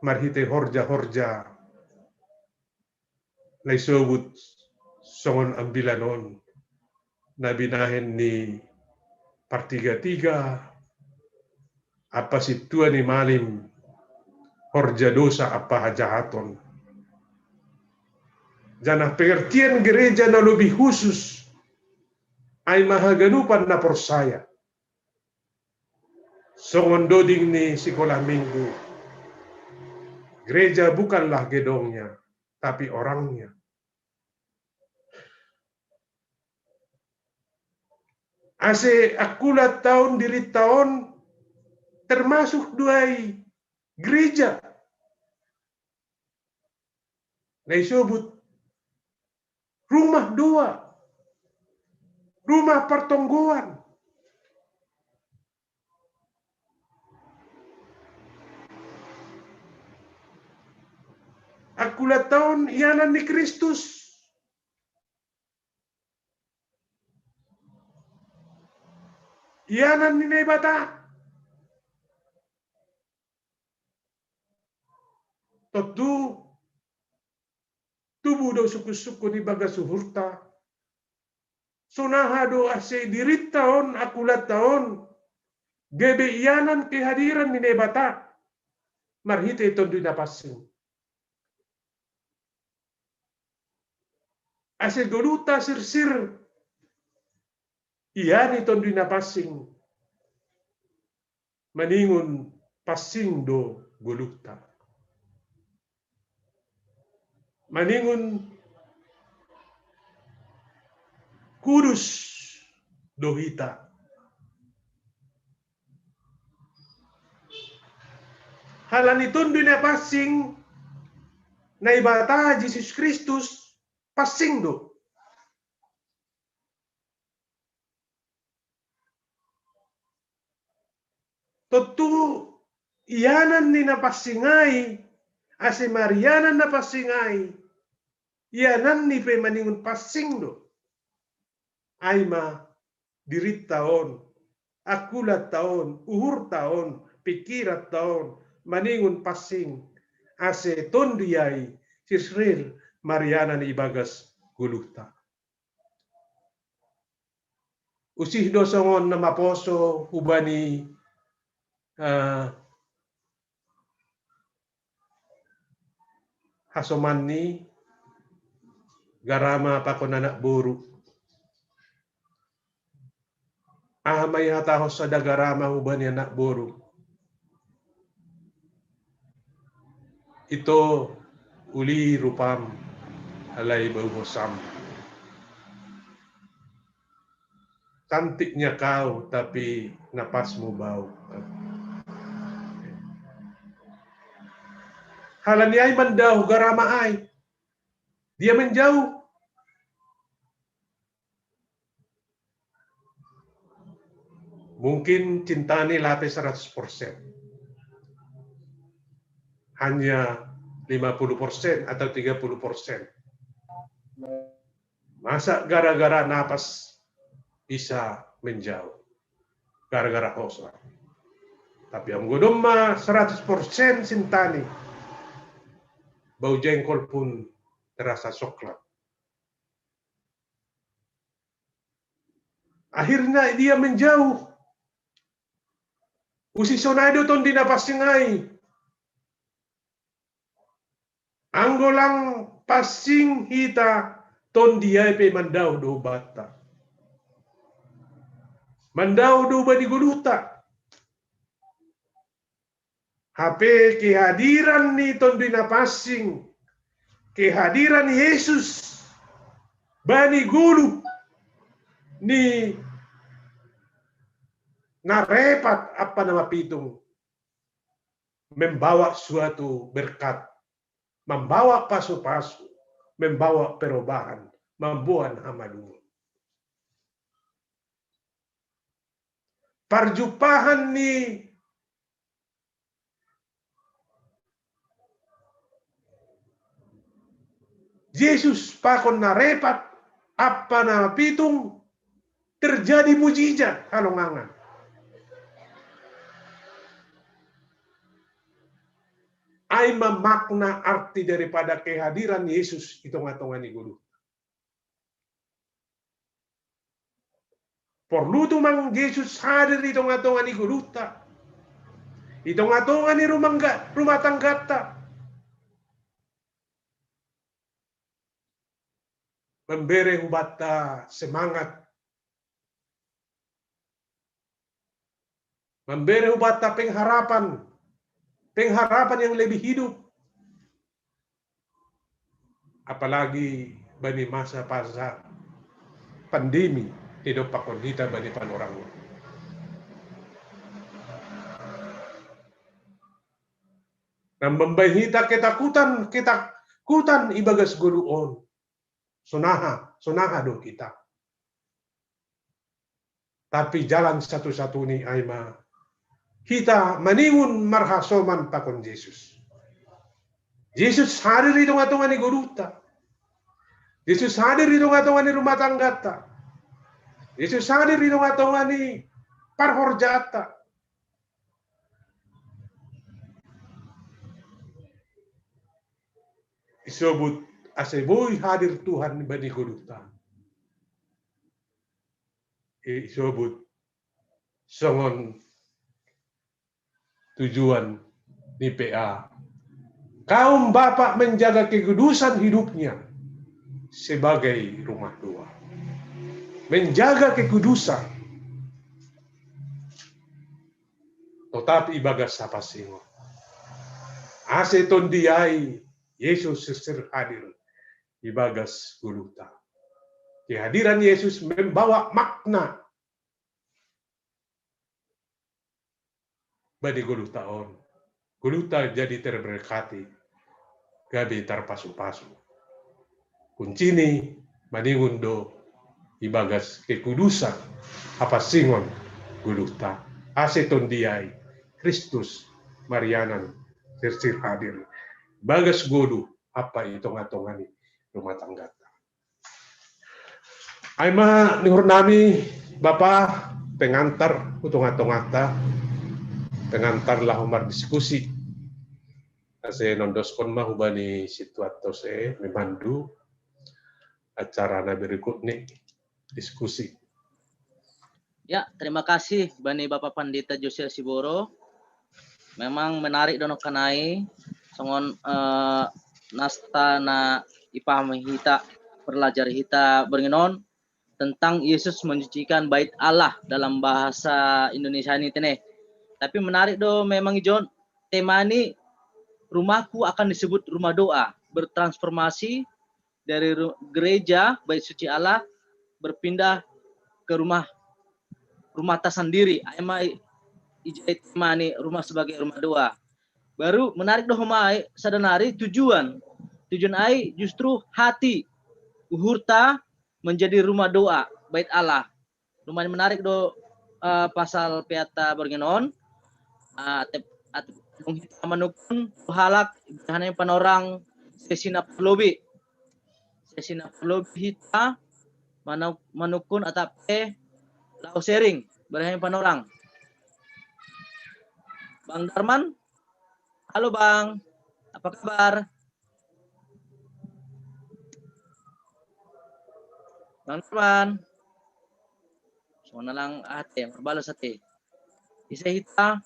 Speaker 1: marhite horja-horja, na isobut songon ambilanon, na binahin ni Partiga-tiga, apa situa ni malim, horja dosa apa hajahaton. Jana pengertian gereja na lebih khusus, ay mahaganupan na persaya. Songon doding ni sekolah minggu, gereja bukanlah gedongnya, tapi orangnya. Ase akulat tahun diri tahun termasuk duai gereja. Nah disebut rumah doa, rumah pertonggoan. Akulat tahun ianan ni Kristus. Ianan ni Bata. Tentu tubuh do suku-suku ni baga suhurta. Sonaha do ase dirit tahun akulat tahun. Gebe ianan kehadiran ni Bata. Marhite tondu na pasing. Ase goluta sir-sir. Iyan ito din na pasing. Maningon pasing do goluta. Maningon kudus do hita. Halan ito din na pasing na ibata Jesus Kristus pasing do. Tentu iyanan ni napasingay, ase marianan napasingay, iyanan ni pe maningon pasing do. Ay ma dirit taon, akulat taon, uhur taon, pikirat taon, maningon pasing, ase tondiyay, sisril, marianan ibagas guluta. Usih do songon na maposo hubani hasoman ni garama pa ko nanak buru. May hatahos sa dagarama hubani anak buru. Ito uli rupam alay bauhosam. Cantiknya kau tapi napasmu bau. Halan niya ay mandaw, garama ay. Dia menjauh. Mungkin cinta ni lapis 100%. Hanya 50% atau 30%. Masa gara-gara napas bisa menjauh. Gara-gara hosa. Tapi ang godom ma 100% cinta ni. Bau jengkol pun terasa coklat. Akhirnya dia menjauh. Usi sonado ton dinapasingay. Anggolang pasing hita ton dia pe mandaw do bata. Mandaw do ba di guluta. HP kehadiran ni ton dinapasing, kehadiran Yesus bani gulu ni narepat apa nama pitung membawa suatu berkat, membawa pasu-pasu, membawa perubahan, membuat amadun. Perjumpaan ni Yesus pakon na repat apa na pitung terjadi mujizat halongangan. Ay memakna arti daripada kehadiran Yesus hitung-hitungan ni guru. Perlu tu mang Yesus hadir hitung-hitungan ni guru ta. Hitung-hitungan ni rumah tangga ta. Memberi ubata semangat. Memberi ubata pengharapan. Pengharapan yang lebih hidup. Apalagi bani masa-masa pandemi hidup pakon kita bani panorang. Dan membahita ketakutan ibagas guruon. Sonaha do kita. Tapi jalan satu-satu ni aima kita manimun marhasoman pakon Yesus. Yesus hadir di tengah-tengah ni guruta. Yesus hadir di tengah-tengah ni rumah tanggata. Yesus hadir di tengah-tengah ni parhorjata. Disebut aseboy hadir Tuhan bani guruta. Disebut songon tujuan di PA. Kaum bapak menjaga kekudusan hidupnya sebagai rumah doa. Menjaga kekudusan. Tetapi ibagas sapa singo. Aseton diai Yesus sesir hadir ibagas guluta. Kehadiran Yesus membawa makna bagi guluta on. Guluta jadi terberkati. Gabi terpasu-pasu. Kuncini maningundo ibagas kekudusan apa singon guluta. Aseton diai Kristus Marianan sesir hadir. Bagas godu apa hitung-hitungani rumah tangga. Aima nihur nami Bapak pengantar hitung-hitungata pengantar lah umar diskusi. Ase nondoskon mah hubani situato se memandu acara na berikut nih diskusi.
Speaker 4: Ya, terima kasih Bani Bapak Pandita Josiah Siboro. Memang menarik dono kanai songon nasta na ipahami hita pelajari hita beringon tentang Yesus mencucikan bait Allah dalam bahasa Indonesia ini teneh. Tapi menarik do memang Ijon tema ini rumahku akan disebut rumah doa, bertransformasi dari gereja bait suci Allah berpindah ke rumah tersendiri. Ema ijai tema ini rumah sebagai rumah doa. Baru menarik doh mai sadanari tujuan ai justru hati uhurta menjadi rumah doa bait Allah. Lumayan menarik do pasal piata bergenon manukun halak hanya panorang sesina lobi hita manukun atape lau sharing berhanya panorang. Bang Darman, halo Bang, apa kabar? Bang Darman, semua lang ate, berbalas ate. Isa hita,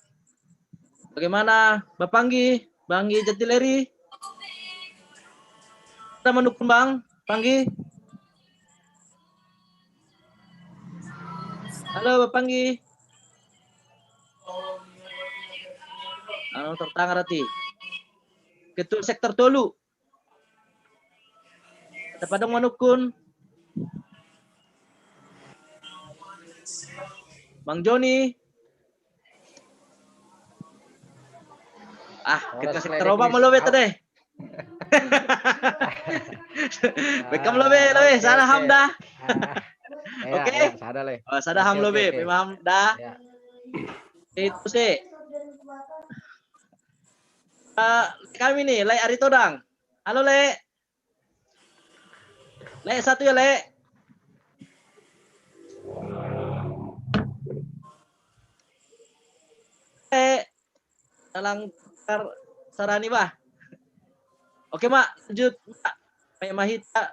Speaker 4: bagaimana? Bapanggi, Banggi Jatileri. Kita menukun Bang, Panggi. Halo Bapanggi. Anu tertang rati. Ketua sektor Tolu. Padang manukun. Bang Joni. Kita sektor obat melobe tadi. Bekam lobe, sana hamda. Oke. Sada ham lobe, pemaham dah. Itu sih. Kami nih, Le Aritodang. Halo Le. Le satu ya, Le. Le. Dalang sarani bah. Oke, Mak. Lanjut, Mak. Kayak mahita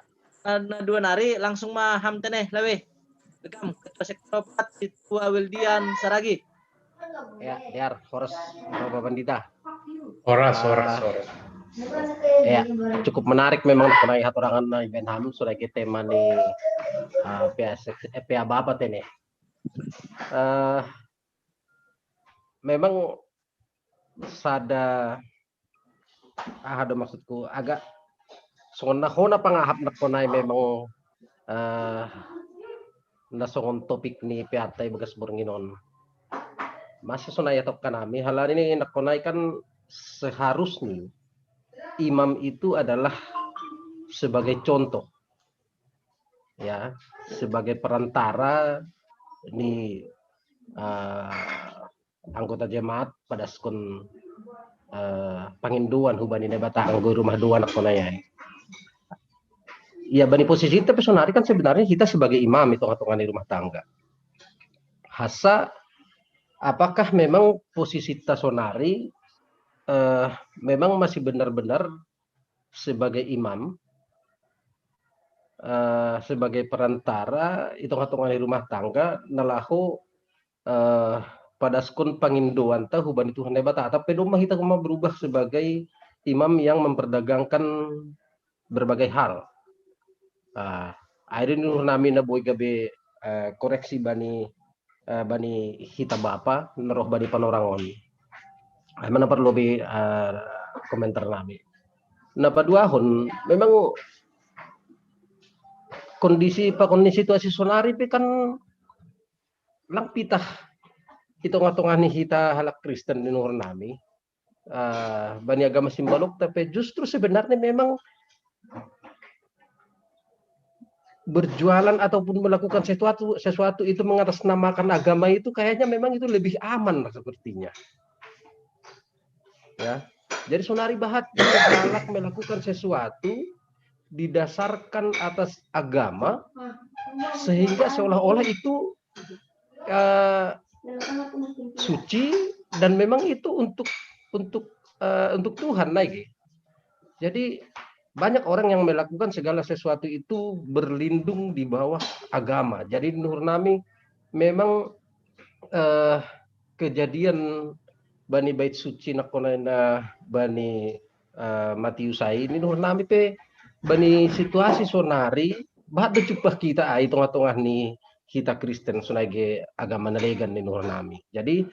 Speaker 4: na dua nari langsung mah ham teneh lewe. Dekam ketua sektor 4 Situa Wildian Saragi.
Speaker 8: Ya, Diar, Horas, Bapak Pandita.
Speaker 1: Oras.
Speaker 8: Ya, cukup menarik memang mengenai haturangan na event ham sudah kita mani PA Bapak ini. Memang sada ada maksudku agak hona pangahap na konay memang nasongon topik ni piatay bagas bornginon. Masih sonaya tok kanami hal ini nakonay kan seharusnya imam itu adalah sebagai contoh, ya, sebagai perantara ini anggota jemaat pada skon panginduan hubani nebata anggo rumah dua nakonaya. Ya, bani posisi tapi sonari kan sebenarnya kita sebagai imam itu hitungan di rumah tangga. Hasa apakah memang posisi tasonari memang masih benar-benar sebagai imam, sebagai perantara hitung-hitungan di rumah tangga nalahu pada skon panginduan tahu hubani Tuhan nebata tapi rumah kita cuma berubah sebagai imam yang memperdagangkan berbagai hal. Akhirnya nur nami na boy gabe koreksi bani hita bapa neroh bani panorangon. Mana perlu lebih komentar nami. Nah pada ahon memang kondisi situasi sonari pe kan lang pitah hitung-hitungan hita halak Kristen di nur nami. Bani agama simbolok tapi justru sebenarnya memang berjualan ataupun melakukan sesuatu itu mengatasnamakan agama itu kayaknya memang itu lebih aman sepertinya. Ya. Jadi sonari bahat galak melakukan sesuatu didasarkan atas agama sehingga seolah-olah itu suci dan memang itu untuk Tuhan lagi. Jadi banyak orang yang melakukan segala sesuatu itu berlindung di bawah agama. Jadi nur nami memang kejadian bani bait suci nakonana bani Matiusai ini nur nami pe bani situasi sonari bahat cupah kita tengah-tengah ni kita Kristen sunage agama nalegan ni nur nami. Jadi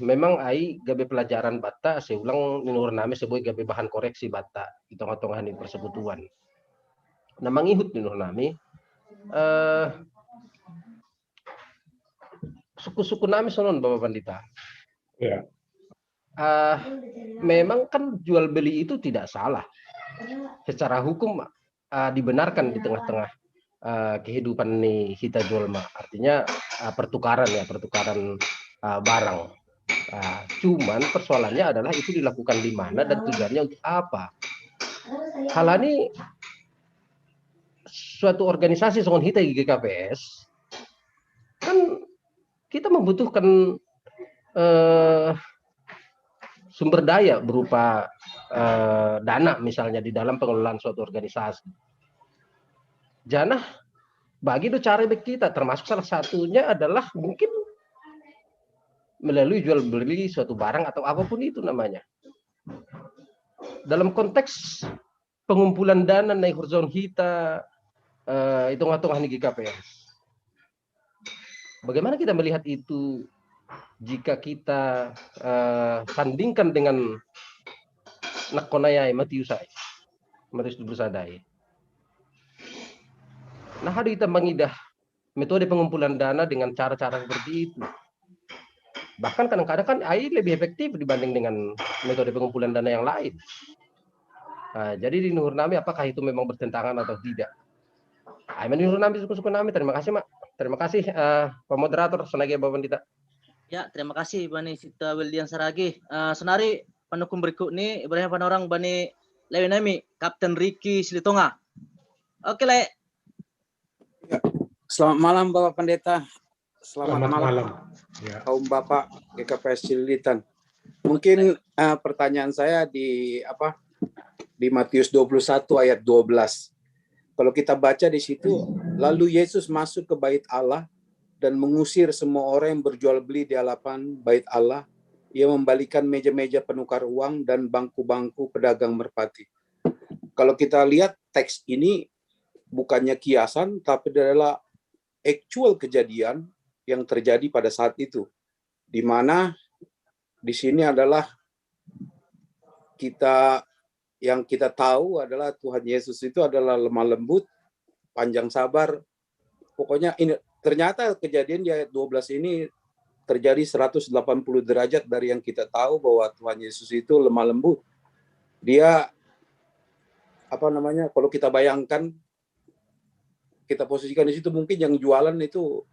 Speaker 8: memang gabe pelajaran bata saya ulang nur nami sebagai gabe bahan koreksi bata di tengah-tengah ini persekutuan. Nah mangihut nur nami suku-suku nami sonon Bapak Pandita.
Speaker 1: Ya.
Speaker 8: Memang kan jual beli itu tidak salah. Secara hukum dibenarkan di tengah-tengah kehidupan nih kita jual artinya pertukaran barang. Cuman persoalannya adalah itu dilakukan di mana dan tujuannya untuk apa. Hal ini suatu organisasi songon kita GKPS kan kita membutuhkan sumber daya berupa dana misalnya di dalam pengelolaan suatu organisasi. Janah bagi itu cara kita termasuk salah satunya adalah mungkin melalui jual beli suatu barang atau apapun itu namanya. Dalam konteks pengumpulan dana naik horizon kita hitung-hitungan GKPS. Bagaimana kita melihat itu jika kita sandingkan dengan nakonayai Matius Bersadai. Nah, hari kita mengidah metode pengumpulan dana dengan cara-cara seperti itu. Bahkan kadang-kadang kan AI lebih efektif dibanding dengan metode pengumpulan dana yang lain. Jadi di nur nami apakah itu memang bertentangan atau tidak? Di nur nami suku-suku nami, terima kasih Mak. Terima kasih Pak Moderator, senagi Bapak Pandita.
Speaker 4: Ya, terima kasih Bani Sita Wildian Saragi. Senari pendukung berikut ini Ibrahim Panorang Bani Lewenami, Kapten Ricky Silitonga. Oke, Le.
Speaker 9: Selamat malam Bapak Pendeta.
Speaker 1: Selamat malam. Ya.
Speaker 9: Kaum Bapak GKPS Cililitan. Mungkin pertanyaan saya di Matius 21 ayat 12. Kalau kita baca di situ, lalu Yesus masuk ke bait Allah dan mengusir semua orang yang berjual beli di hadapan bait Allah. Ia membalikan meja-meja penukar uang dan bangku-bangku pedagang merpati. Kalau kita lihat teks ini bukannya kiasan, tapi adalah actual kejadian yang terjadi pada saat itu. Di mana di sini adalah yang kita tahu adalah Tuhan Yesus itu adalah lemah lembut, panjang sabar. Pokoknya ini ternyata kejadian di ayat 12 ini terjadi 180 derajat dari yang kita tahu bahwa Tuhan Yesus itu lemah lembut. Dia kalau kita bayangkan, kita posisikan di situ, mungkin yang jualan itu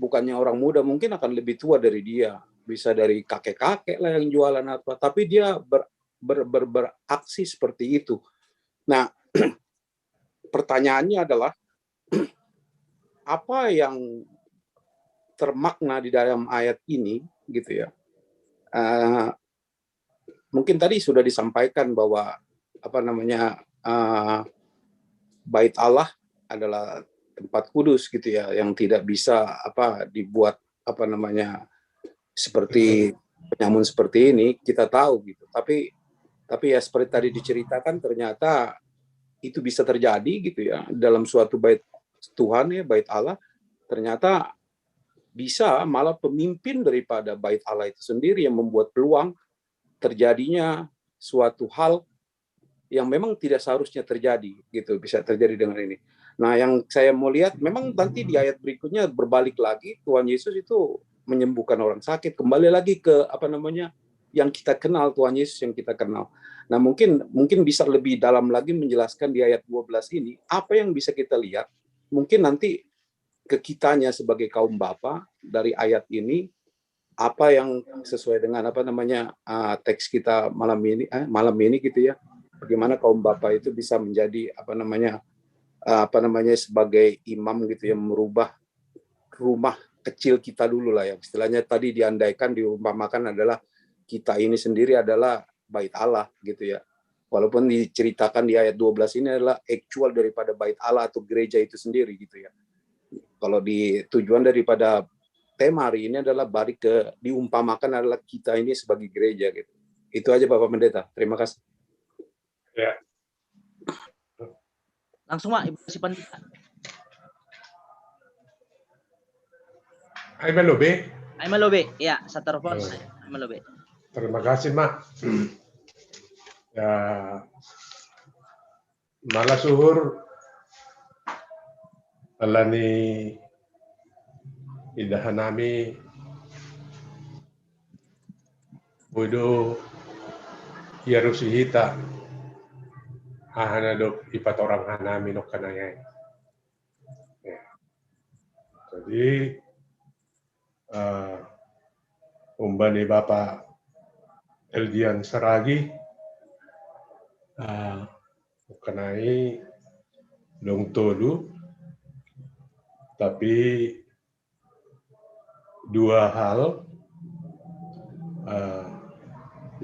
Speaker 9: bukannya orang muda, mungkin akan lebih tua dari dia, bisa dari kakek-kakek lah yang jualan apa, tapi dia beraksi seperti itu. Nah, pertanyaannya adalah apa yang termakna di dalam ayat ini, gitu ya? Mungkin tadi sudah disampaikan bahwa bait Allah adalah tempat kudus, gitu ya, yang tidak bisa dibuat seperti penyamun seperti ini, kita tahu gitu. Tapi ya seperti tadi diceritakan, ternyata itu bisa terjadi gitu ya dalam suatu bait Tuhan ya, bait Allah, ternyata bisa malah pemimpin daripada bait Allah itu sendiri yang membuat peluang terjadinya suatu hal yang memang tidak seharusnya terjadi gitu, bisa terjadi dengan ini. Nah, yang saya mau lihat memang nanti di ayat berikutnya berbalik lagi, Tuhan Yesus itu menyembuhkan orang sakit, kembali lagi ke yang kita kenal, Tuhan Yesus yang kita kenal. Nah, mungkin bisa lebih dalam lagi menjelaskan di ayat 12 ini apa yang bisa kita lihat. Mungkin nanti ke kitanya sebagai kaum Bapa dari ayat ini, apa yang sesuai dengan teks kita malam ini gitu ya. Bagaimana kaum Bapa itu bisa menjadi sebagai imam gitu ya, merubah rumah kecil kita dulu lah ya. Istilahnya tadi diandaikan, diumpamakan adalah kita ini sendiri adalah bait Allah gitu ya. Walaupun diceritakan di ayat 12 ini adalah actual daripada bait Allah atau gereja itu sendiri gitu ya. Kalau di tujuan daripada tema hari ini adalah balik ke diumpamakan adalah kita ini sebagai gereja gitu. Itu aja Bapak Pendeta. Terima kasih.
Speaker 1: Ya.
Speaker 4: Langsung Mak, Ibu si Pendeta.
Speaker 1: Aiman Lobe.
Speaker 4: Aiman Lobe, ya, Satarpon. Aiman Lobe.
Speaker 1: Terima kasih, Mak. Ya, malah suhur alani idahan nami bodo yarusihita hahanadok ipat orang hanami no kanayay. Ya. Jadi umbani Bapak Eldian Saragi kanai dong tolu, tapi dua hal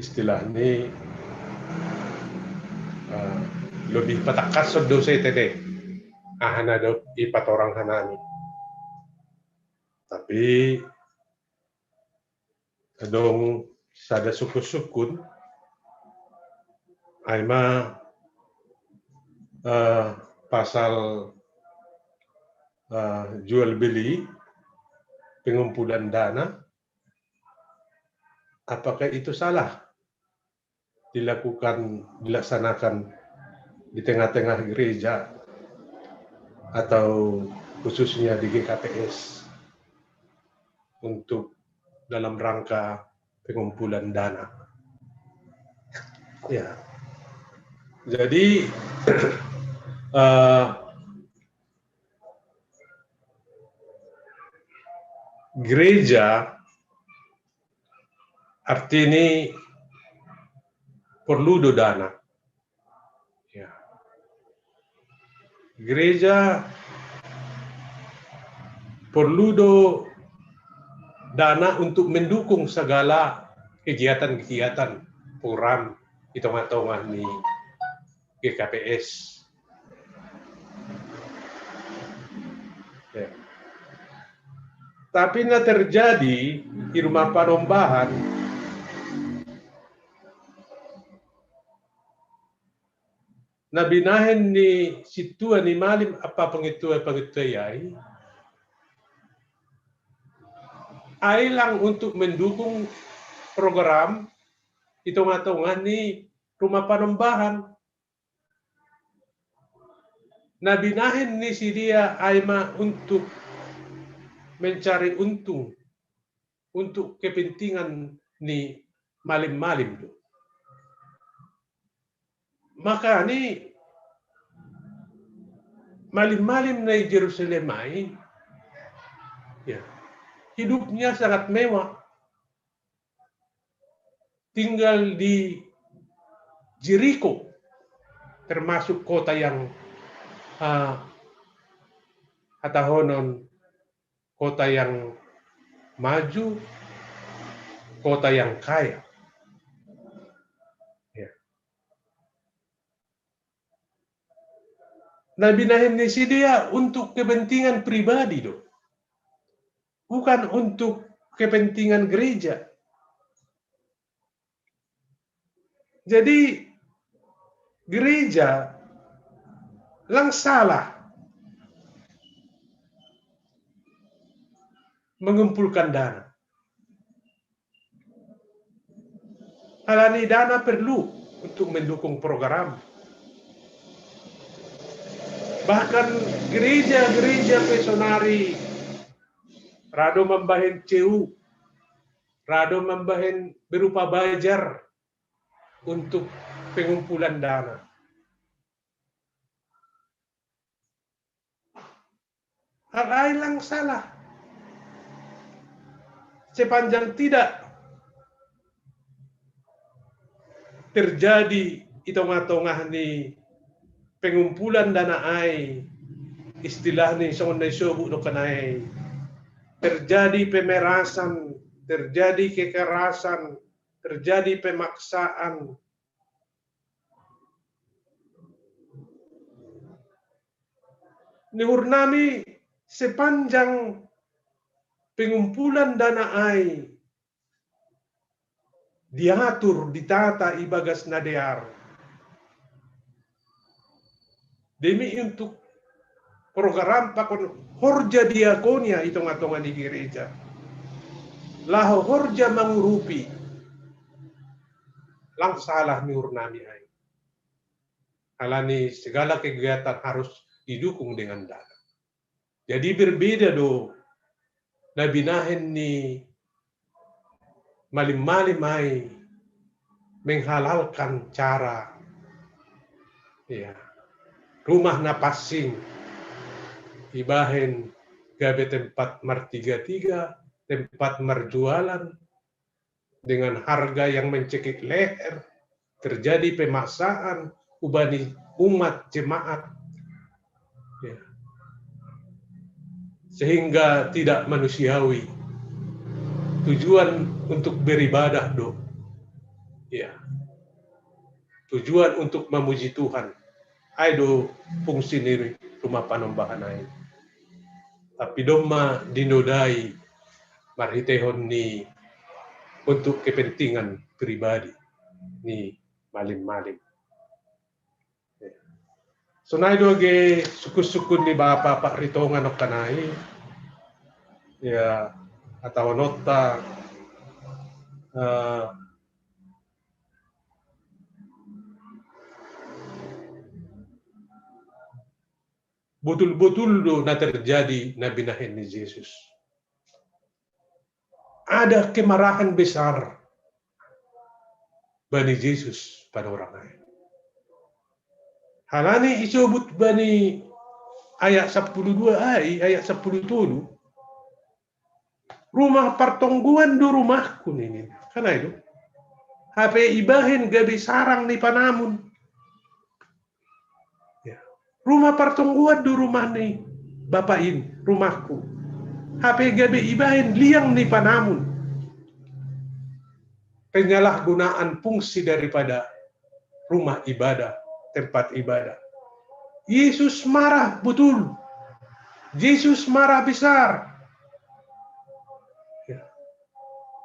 Speaker 1: istilah ini lebih patakas sedose tede ahanadok ipat orang hanami, tapi dong sada sukun aima pasal jual beli pengumpulan dana, apakah itu salah dilaksanakan di tengah-tengah gereja atau khususnya di GKPS untuk dalam rangka pengumpulan dana. Ya, jadi gereja artinya perlu dana. Ya. gereja perlu dana untuk mendukung segala kegiatan-kegiatan program hitung-hitungan di GKPS. Ya. Tapi na terjadi di rumah Panombahan, nabinahin ni situa ni malim apa pengitua-pengitua ay lang untuk mendukung program hitung-hitungan ni rumah Panombahan. Nabinahin ni si dia ay untuk mencari untung untuk kepentingan ni malim-malim do. Maka ni malim-malim na Jerusalem ay ya, hidupnya sangat mewah. Tinggal di Jericho, termasuk kota yang atahonon kota yang maju, kota yang kaya. Ya. Nabinahin ni si dia untuk kepentingan pribadi do, bukan untuk kepentingan gereja. Jadi gereja lang salah mengumpulkan dana. Halani dana perlu untuk mendukung program. Bahkan gereja-gereja misionari rado membahin CU, rado membahin berupa bajar untuk pengumpulan dana. Hal lain lang salah. Sepanjang tidak terjadi itong-atongah ni pengumpulan dana ay istilah ni songon na isobu no kanay, terjadi pemerasan, terjadi kekerasan, terjadi pemaksaan, Nihur nami sepanjang pengumpulan dana ay diatur, ditata ibagas nadear. Demi untuk program pakon horja diakonia itong atongan di gereja. Laho horja mangurupi. Lang salah nihur nami ay. Alani segala kegiatan harus didukung dengan dana. Jadi berbeda do nabinahin ni malim-malim ay menghalalkan cara ya rumah na passing ibahin gabe tempat martiga-tiga, tempat merjualan dengan harga yang mencekik leher, terjadi pemaksaan ubani umat jemaat ya. Sehingga tidak manusiawi. Tujuan untuk beribadah do ya, tujuan untuk memuji Tuhan ay do fungsi ni rumah Panombahan ay. Tapi doma dinodai marhitehon ni untuk kepentingan pribadi ni malim-malim. So na do ge suku-suku ni Bapa Pak Ritongan o kanay ya atau nota betul-betul do na terjadi na binahin ni Yesus. Ada kemarahan besar bani Yesus pada orang lain. Halani isubut bani ayat 12 ayat 10 tulu. Rumah pertongguan do rumahku ini. Karena itu. HP ibahin gabi sarang ni panamun. Ya. Rumah pertongguan du rumah nih, bapak ini, rumahku. HP gabe ibahin liang nih panamun. Penyalahgunaan fungsi daripada rumah ibadah, tempat ibadah. Yesus marah betul. Yesus marah besar. Ya.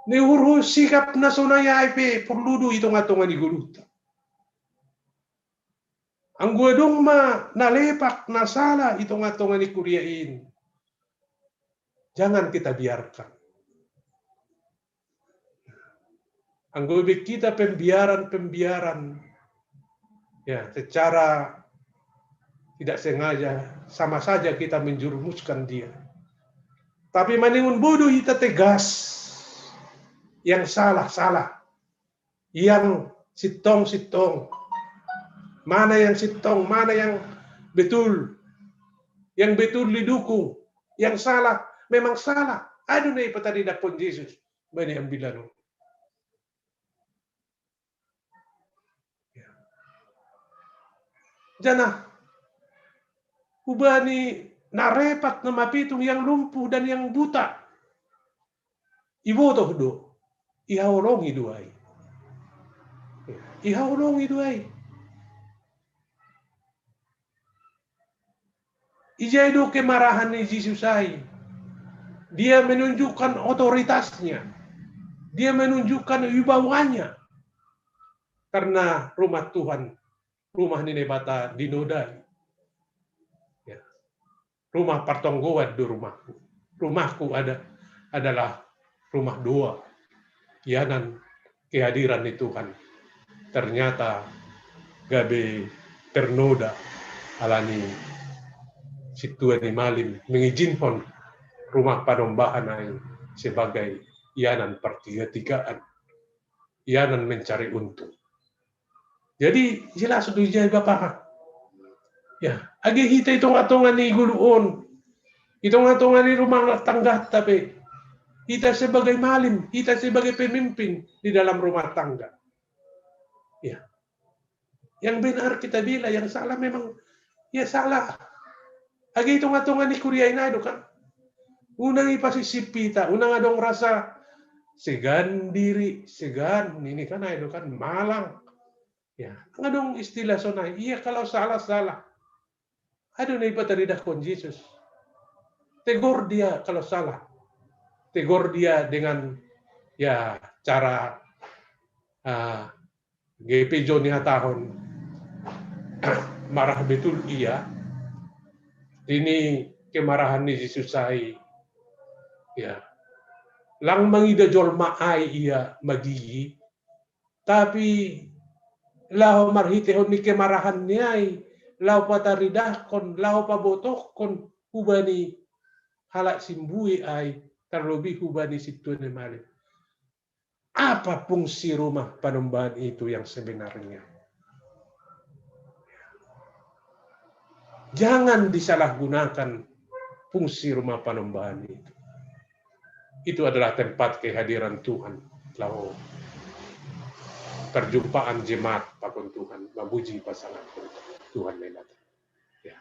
Speaker 1: Nehurhu sikap nasonaya IP perludu hitung-hitungan di gulut. Ang dong nalepak nasala hitung-hitungan di kuriain. Jangan kita biarkan. Ang kita pembiaran ya secara tidak sengaja sama saja kita menjerumuskan dia. Tapi maningun bodoh kita tegas. Yang salah. Yang sitong. Mana yang sitong, mana yang betul. Yang betul didukung. Yang salah, memang salah. Aduh nih patadidak pun Yesus. Bani ambilan. Janah. Ubani narepat na mapitung yang lumpuh dan yang buta. Ibotoh do. Ihaulong iduay. Ijay do kemarahan ni Yesus ay. Dia menunjukkan otoritasnya. Dia menunjukkan wibawanya. Karena rumah Tuhan, rumah Ninebata dinodai. Rumah pertonggoan di rumahku. Rumahku adalah rumah doa. Ianan kehadiran di Tuhan. Ternyata gabe ternoda alani situan di malim mengizinkan rumah panombahan ay sebagai ianan pertiga-tigaan. Ianan mencari untung. Jadi jelas itu jadi Bapak. Ya, agi kita hitung-hitungan ni guluon. Hitung-hitungan ni rumah tangga tapi kita sebagai malim, kita sebagai pemimpin di dalam rumah tangga. Ya. Yang benar kita bila, yang salah memang ya salah. Agi hitung-hitungan ni kuriain ado kan. Unang ipasisipita, unang adong rasa segan diri, segan ini kan ado kan malang. Ya, ngadong istilah sonay, iya kalau salah. Aduh na ipataridah kon Yesus. Tegur dia kalau salah. Tegur dia dengan ya cara GP Johnny Hatahon marah betul iya. Ini kemarahan ni Yesus ay ya. Lang mangida jolma ay iya magigi. Tapi lao marhitehon ni kemarahan niya ay lau pataridahkon, lau pabotokon, hubani halak simbui ay, terlebih hubani situan malim. Apa fungsi rumah panombahan itu yang sebenarnya? Jangan disalahgunakan fungsi rumah panombahan itu. Itu adalah tempat kehadiran Tuhan. Lau perjumpaan jemaat pakon Tuhan, memuji pasangan Tuhan lebat. Ya.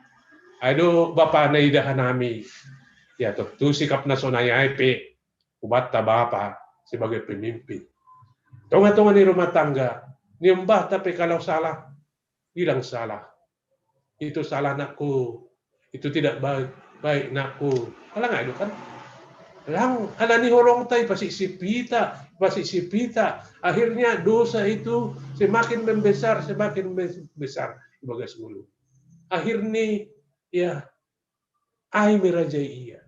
Speaker 1: Aduh Bapak naidahan nami. Ya tu sikap nasonaya IP ubat Bapak sebagai pemimpin. Tonga-tonga di rumah tangga. Niembah tapi kalau salah bilang salah. Itu salah nakku. Itu tidak baik nakku. Alang ada kan? Lang ala ni horong tay pasisipita. Akhirnya dosa itu semakin membesar. Bagas mulu. Akhirnya ya ay merajai iya.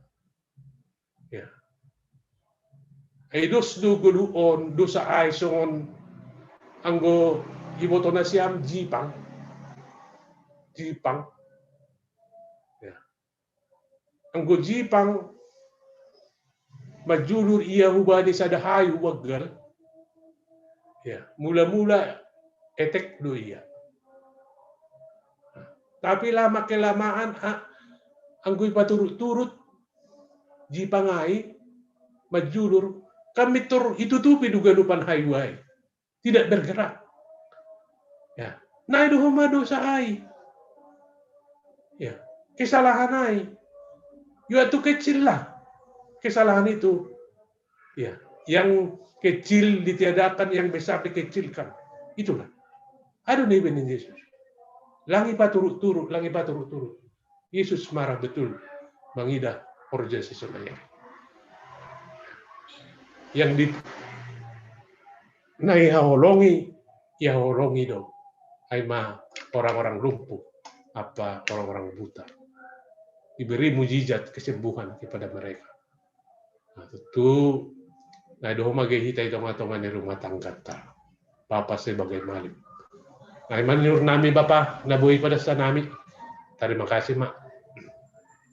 Speaker 1: Ya. Ay dos do guluon dosa ay songon anggo iboto na siyam jipang. Ya. Anggo jipang majulur iya hubani sa dahayu waggal. Ya, mula-mula etek do iya. Tapi lama kelamaan anggoy paturut-turut di pangai majulur kami itutupi duga lupan highway tidak bergerak. Ya, na itu dosa ai. Ya, kesalahan ai. Itu kecil lah kesalahan itu. Ya, yang kecil ditiadakan, yang besar dikecilkan. Itulah. Aduh nih benih Yesus. Langi paturut-turut. Yesus marah betul. Mangida orja sesuatu. Yang di nai haolongi, ya haolongi dong. Aima orang-orang lumpuh, apa orang-orang buta. Diberi mujizat kesembuhan kepada mereka. Nah, tentu nah doh mage hita itu ngatongan di rumah tangga ta. Bapak sebagai malim. Nah, manur nami Bapak nabui pada sanami. Terima kasih, Mak.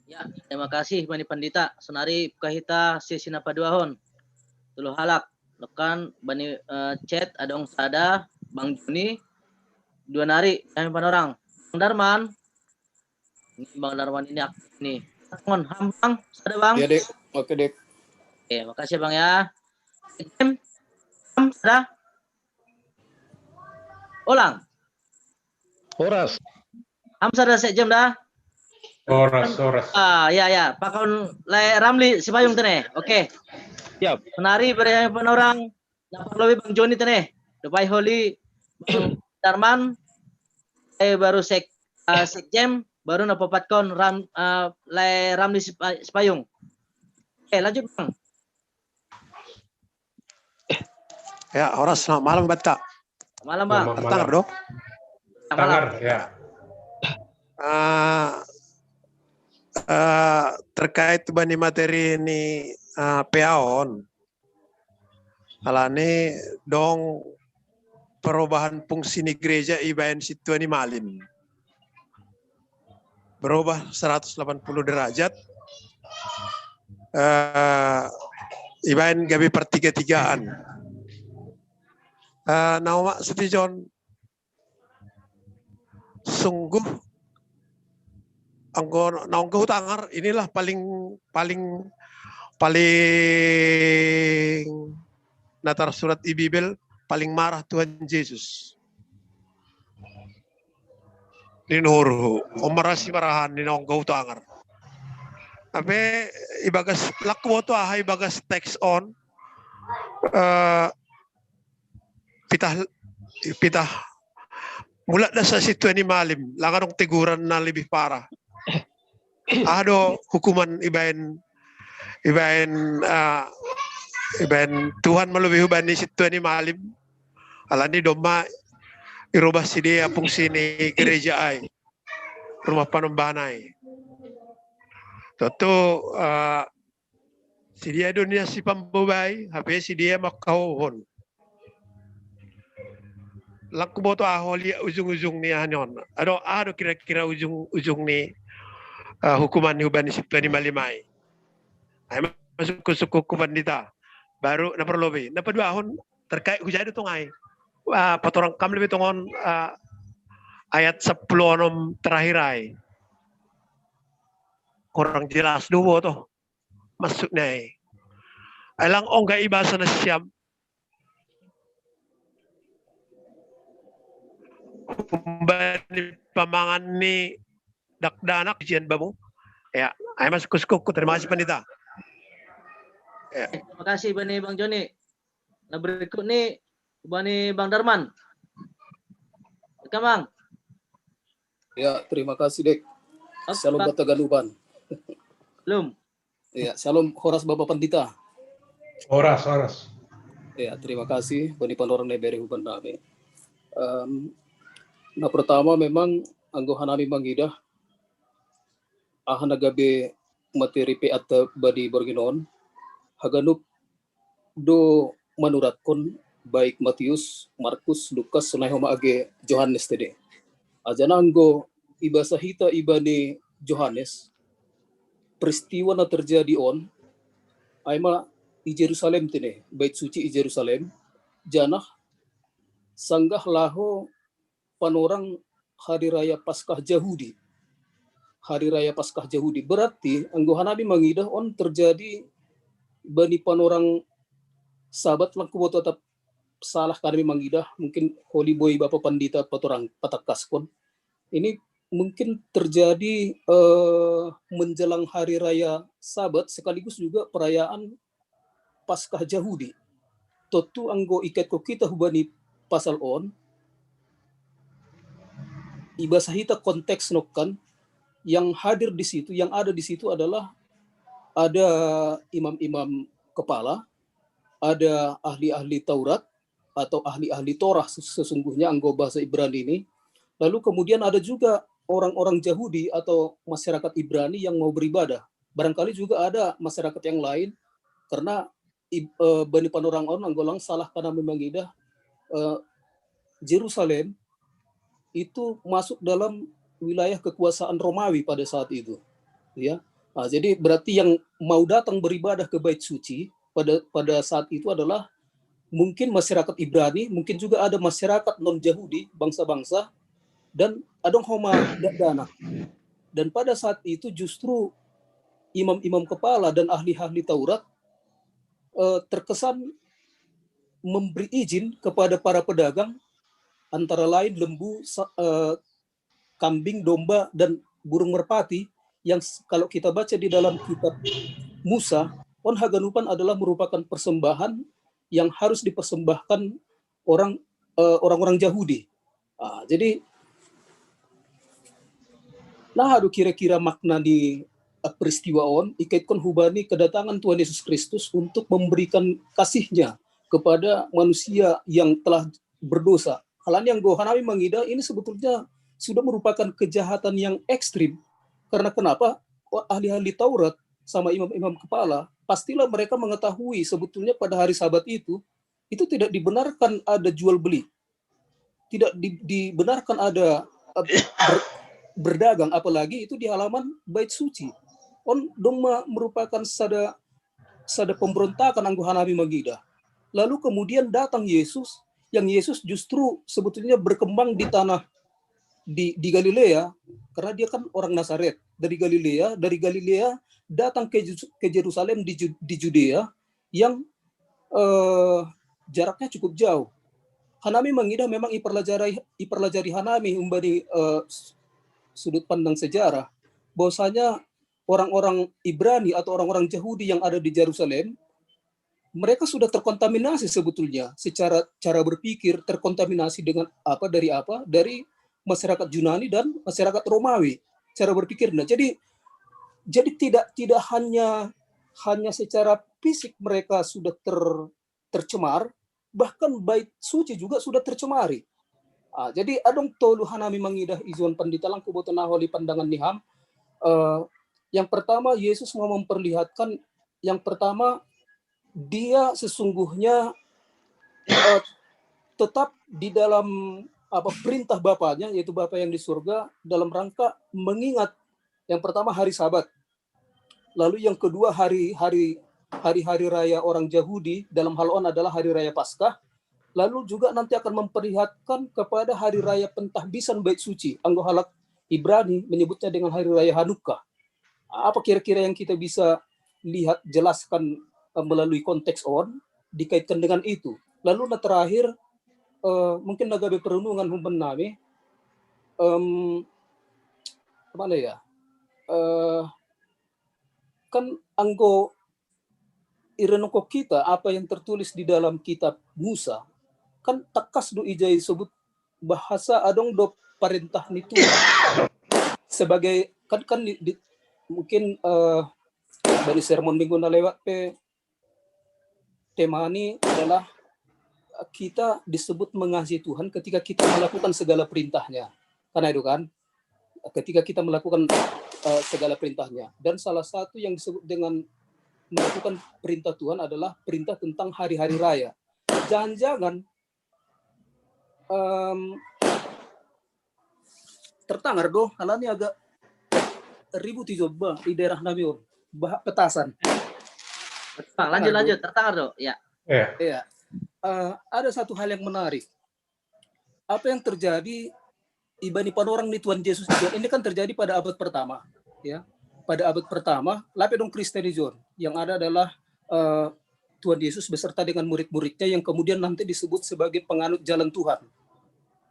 Speaker 4: Ya, terima kasih Bani Pandita. Senari kahita sesi napaduahon. Tuluh halak. Lekan Bani chat adong sada Bang Juni. Dua nari kami panorang. Bang Darman. Ini Bang Darman ini aktif nih. Ngon hambang, sada Bang.
Speaker 9: Ya, Dek. Oke, Dek.
Speaker 4: Oke, makasih Bang ya. Sada. Ulang.
Speaker 8: Horas.
Speaker 4: Sada sejam dah.
Speaker 1: Oras.
Speaker 4: Ya. Pakon le Ramli Sipayung tene. Oke.
Speaker 8: Siap.
Speaker 4: Senari beri panorang. Dapat lebih Bang Joni tene. Depai Holi Bang Darman. Baru sekjem baru napapatkon le Ramli Sipayung. Oke, lanjut Bang.
Speaker 10: Ya, Horas, selamat malam, Batak.
Speaker 4: Malam Bang.
Speaker 10: Tangar dong.
Speaker 1: Tangar, ya.
Speaker 10: Terkait bani materi ini peaon. Alane dong perubahan fungsi ni gereja ibaen situ ni malim. Berubah 180 derajat. Ibaen gabi pertiga-tigaan. Nama Sutijon sungguh anggo tangar inilah paling natar surat Bibel paling marah Tuhan Yesus. Ninuru omarasi marahan ni anggo tangar. Abe ibagas lakwo to ahay ibagas text on pitah mula na sa situ ni malim langan ng tiguran na lebih parah. Ado hukuman ibain Tuhan malubih huban ni situ ni malim. Alani doma irubah si dia fungsi ni gereja ay rumah panambahan ay. Toto si dia dunia si pambubay hape si dia makauhon. Laku boto aholi ujung-ujung ni anon. Ado kira-kira ujung ni hukuman ni huban ni Sipto ni Malimay. Ay masuk ke suku Pandita. Baru na perlobi. Na paduahon terkait hujay itu ngay. Patorang kam lebih tongon ayat 10 terakhir ay. Kurang jelas dulu tuh masuknya ay. Alang ongga ibasa na siyam. Kumbani pamangan ni dakdanak jian bamu. Ya, ay masuk ke terima kasih Pandita.
Speaker 4: Ya. Terima kasih Bang Joni. Nah berikut nih Bang Darman. Oke Bang.
Speaker 11: Ya, terima kasih Dek. Shalom Batagaluban.
Speaker 4: Belum.
Speaker 11: Ya, shalom Horas Bapak Pandita.
Speaker 1: Horas.
Speaker 11: Ya, terima kasih Bani Panorang Neberi Huban Nami. Nah pertama memang anggo hanami mangidah ahanagabe materi peata badi borginon haganup do manuratkon baik Matius, Markus, Lukas, sunai homa age Yohanes tede. Ajana anggo ibasa hita ibani Yohanes peristiwa na terjadi on aima di Jerusalem tene, bait suci di Jerusalem janah sanggah laho panorang hari raya Paskah Yahudi. Hari raya Paskah Yahudi berarti anggo hanabi mangidah on terjadi bani panorang sahabat laku tetap salah kami mangidah mungkin Holy Boy Bapak Pandita patorang patakaskon. Ini mungkin terjadi menjelang hari raya Sabat sekaligus juga perayaan Paskah Yahudi. Totu anggo ikat ko kita hubani pasal on ibasahita konteks nokan yang hadir di situ, yang ada di situ adalah ada imam-imam kepala, ada ahli-ahli Taurat atau ahli-ahli Torah sesungguhnya anggo bahasa Ibrani ini. Lalu kemudian ada juga orang-orang Yahudi atau masyarakat Ibrani yang mau beribadah. Barangkali juga ada masyarakat yang lain karena Bani Panorang on anggolang salah karena memangidah Yerusalem itu masuk dalam wilayah kekuasaan Romawi pada saat itu, ya. Nah, jadi berarti yang mau datang beribadah ke Bait Suci pada saat itu adalah mungkin masyarakat Ibrani, mungkin juga ada masyarakat non-Yahudi, bangsa-bangsa, dan adong homa dana. Dan pada saat itu justru imam-imam kepala dan ahli-ahli Taurat terkesan memberi izin kepada para pedagang antara lain lembu, kambing, domba, dan burung merpati yang kalau kita baca di dalam kitab Musa, on haganupan adalah merupakan persembahan yang harus dipersembahkan orang-orang Yahudi. Jadi, nah aduh kira-kira makna di peristiwa on ikaitkan hubani kedatangan Tuhan Yesus Kristus untuk memberikan kasihnya kepada manusia yang telah berdosa. Hal yang Gohanami mengida ini sebetulnya sudah merupakan kejahatan yang ekstrim. Karena kenapa? Ahli-ahli Taurat sama imam-imam kepala, pastilah mereka mengetahui sebetulnya pada hari Sabat itu tidak dibenarkan ada jual beli. Tidak dibenarkan ada berdagang, apalagi itu di halaman Bait Suci. On doma merupakan sada pemberontakan anggo Hanabi Magida. Lalu kemudian datang Yesus, yang Yesus justru sebetulnya berkembang di tanah di Galilea, karena dia kan orang Nazaret dari Galilea datang ke Yerusalem di Judea yang jaraknya cukup jauh. Hanami mengidah memang iperlajari Hanami umbani sudut pandang sejarah bahwasanya orang-orang Ibrani atau orang-orang Yahudi yang ada di Yerusalem mereka sudah terkontaminasi sebetulnya secara cara berpikir, terkontaminasi dengan dari masyarakat Yunani dan masyarakat Romawi cara berpikir. Nah, jadi tidak hanya secara fisik mereka sudah tercemar, bahkan Bait Suci juga sudah tercemari. Jadi adong tolu Hanami mangidah izuan pandita lang kuboto naholi pandangan niham. Yang pertama Yesus mau memperlihatkan yang pertama dia sesungguhnya tetap di dalam perintah Bapaknya, yaitu Bapa yang di surga, dalam rangka mengingat yang pertama hari Sabat, lalu yang kedua hari raya orang Yahudi, dalam hal on adalah hari raya Paskah, lalu juga nanti akan memperlihatkan kepada hari raya pentahbisan Bait Suci, anggo halak Ibrani menyebutnya dengan hari raya Hanukkah. Apa kira-kira yang kita bisa lihat jelaskan melalui konteks on dikaitkan dengan itu. Lalu terakhir mungkin nagabe perenungan humben nami mana ya kan anggo irenoko kita apa yang tertulis di dalam kitab Musa kan takas do ijai sebut bahasa adong do perintah nitu sebagai kan mungkin dari sermon minggu na lewat tema ini adalah kita disebut mengasihi Tuhan ketika kita melakukan segala perintahnya. Karena itu kan, ketika kita melakukan segala perintahnya. Dan salah satu yang disebut dengan melakukan perintah Tuhan adalah perintah tentang hari-hari raya. Jangan-jangan tertangar doh, halani agak ribut coba di daerah Nabion, petasan.
Speaker 4: Lanjut, tertangar doh, ya.
Speaker 11: Iya. Ada satu hal yang menarik. Apa yang terjadi ibani panorang di Tuhan Yesus ini kan terjadi pada abad pertama, ya. Pada abad pertama, lapedong Kristenijon yang ada adalah Tuhan Yesus beserta dengan murid-muridnya yang kemudian nanti disebut sebagai penganut jalan Tuhan.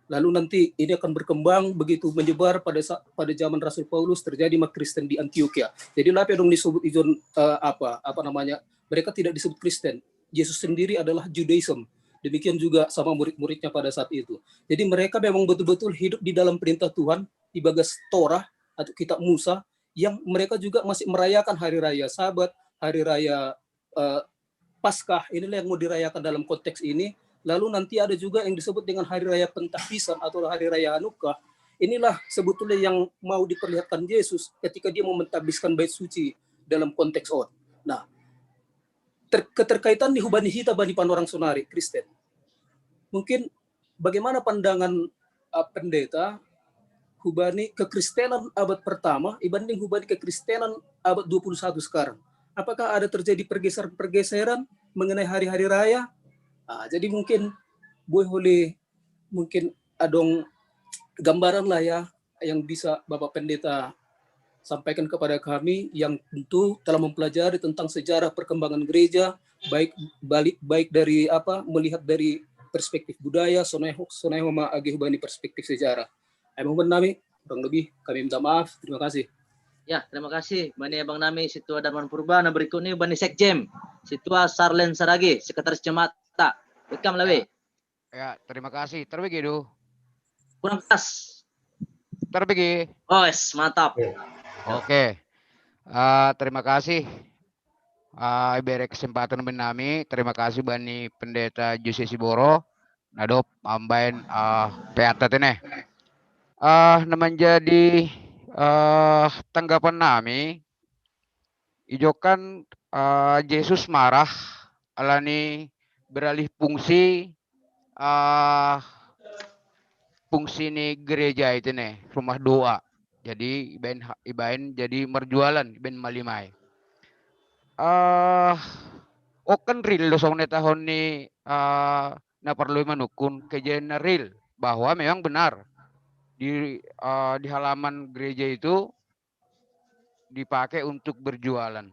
Speaker 11: Lalu nanti ini akan berkembang begitu menyebar pada zaman Rasul Paulus terjadi mak Kristen di Antioquia. Jadi apa yang disebut ijon apa namanya? Mereka tidak disebut Kristen. Yesus sendiri adalah Judaism. Demikian juga sama murid-muridnya pada saat itu. Jadi mereka memang betul-betul hidup di dalam perintah Tuhan, di bagas Torah atau kitab Musa, yang mereka juga masih merayakan hari raya Sabat, hari raya Paskah. Inilah yang mau dirayakan dalam konteks ini. Lalu nanti ada juga yang disebut dengan hari raya Pentahisan atau hari raya Hanukkah. Inilah sebetulnya yang mau diperlihatkan Yesus ketika dia mau mentahbiskan bait suci dalam konteks on. Nah, keterkaitan di hubani hita bani panorang sonari Kristen. Mungkin bagaimana pandangan pendeta hubani kekristenan abad pertama dibanding hubani kekristenan abad 21 sekarang? Apakah ada terjadi pergeseran mengenai hari-hari raya? Jadi mungkin boleh mungkin adong gambaran lah ya yang bisa Bapak Pendeta sampaikan kepada kami yang tentu telah mempelajari tentang sejarah perkembangan gereja baik dari melihat dari perspektif budaya soneho ma agi hubani perspektif sejarah. Mohon nami kurang lebih kami minta maaf. Terima kasih.
Speaker 4: Ya, terima kasih. Bani Abang Nami, Situa Darman Purba. Nah, berikut ini Bani Sekjem, Situa Sarlen Saragi, Sekretaris Jemaat. Welcome Lawe.
Speaker 12: Ya, terima kasih. Terbagi do.
Speaker 4: Kurang pas.
Speaker 12: Terbagi.
Speaker 4: Oh, yes, mantap.
Speaker 12: Oke. Terima kasih. Ibere kesempatan menami. Terima kasih Bani Pendeta Jose Siboro. Nadop ambain peatat ini. Menjadi tanggapan nami. Ijokan Yesus marah alani beralih fungsi fungsi nih gereja itu nih rumah doa. Jadi ibain jadi merjualan ibain malimai. Oken real dosong tahun ni na perlu menukun kejadian real bahwa memang benar di halaman gereja itu dipakai untuk berjualan.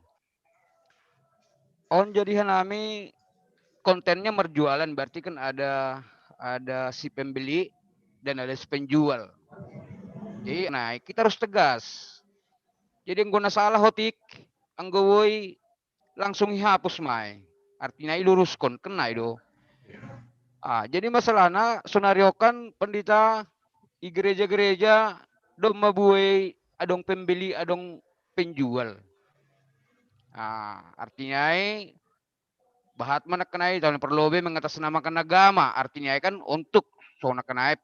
Speaker 12: On jadi hanami kontennya merjualan berarti kan ada si pembeli dan ada si penjual. Jadi kita harus tegas. Jadi yang guna salah hotik anggawoi langsung dihapus mai. Artinya iluruskan kena itu. Jadi masalahnya sonariokan pendeta di gereja-gereja dong mabuai adong pembeli adong penjual. Artinya bahat mana kenai tahun perlobe mengatasnamakan agama artinya kan untuk sona kenai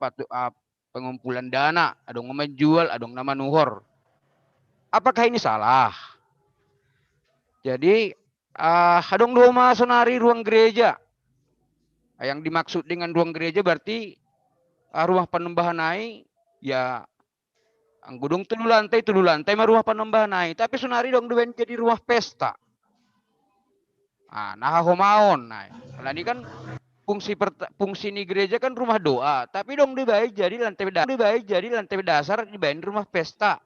Speaker 12: pengumpulan dana adong menjual adong nama nuhor. Apakah ini salah? Jadi adong doma sonari ruang gereja. Yang dimaksud dengan ruang gereja berarti rumah penembahan naik ya anggudung tulu lantai mah rumah penembahan naik tapi sonari dong duen jadi rumah pesta. Nah homaon, ini kan fungsi ini gereja kan rumah doa, tapi dong dibaik jadi lantai dasar dibaik rumah pesta,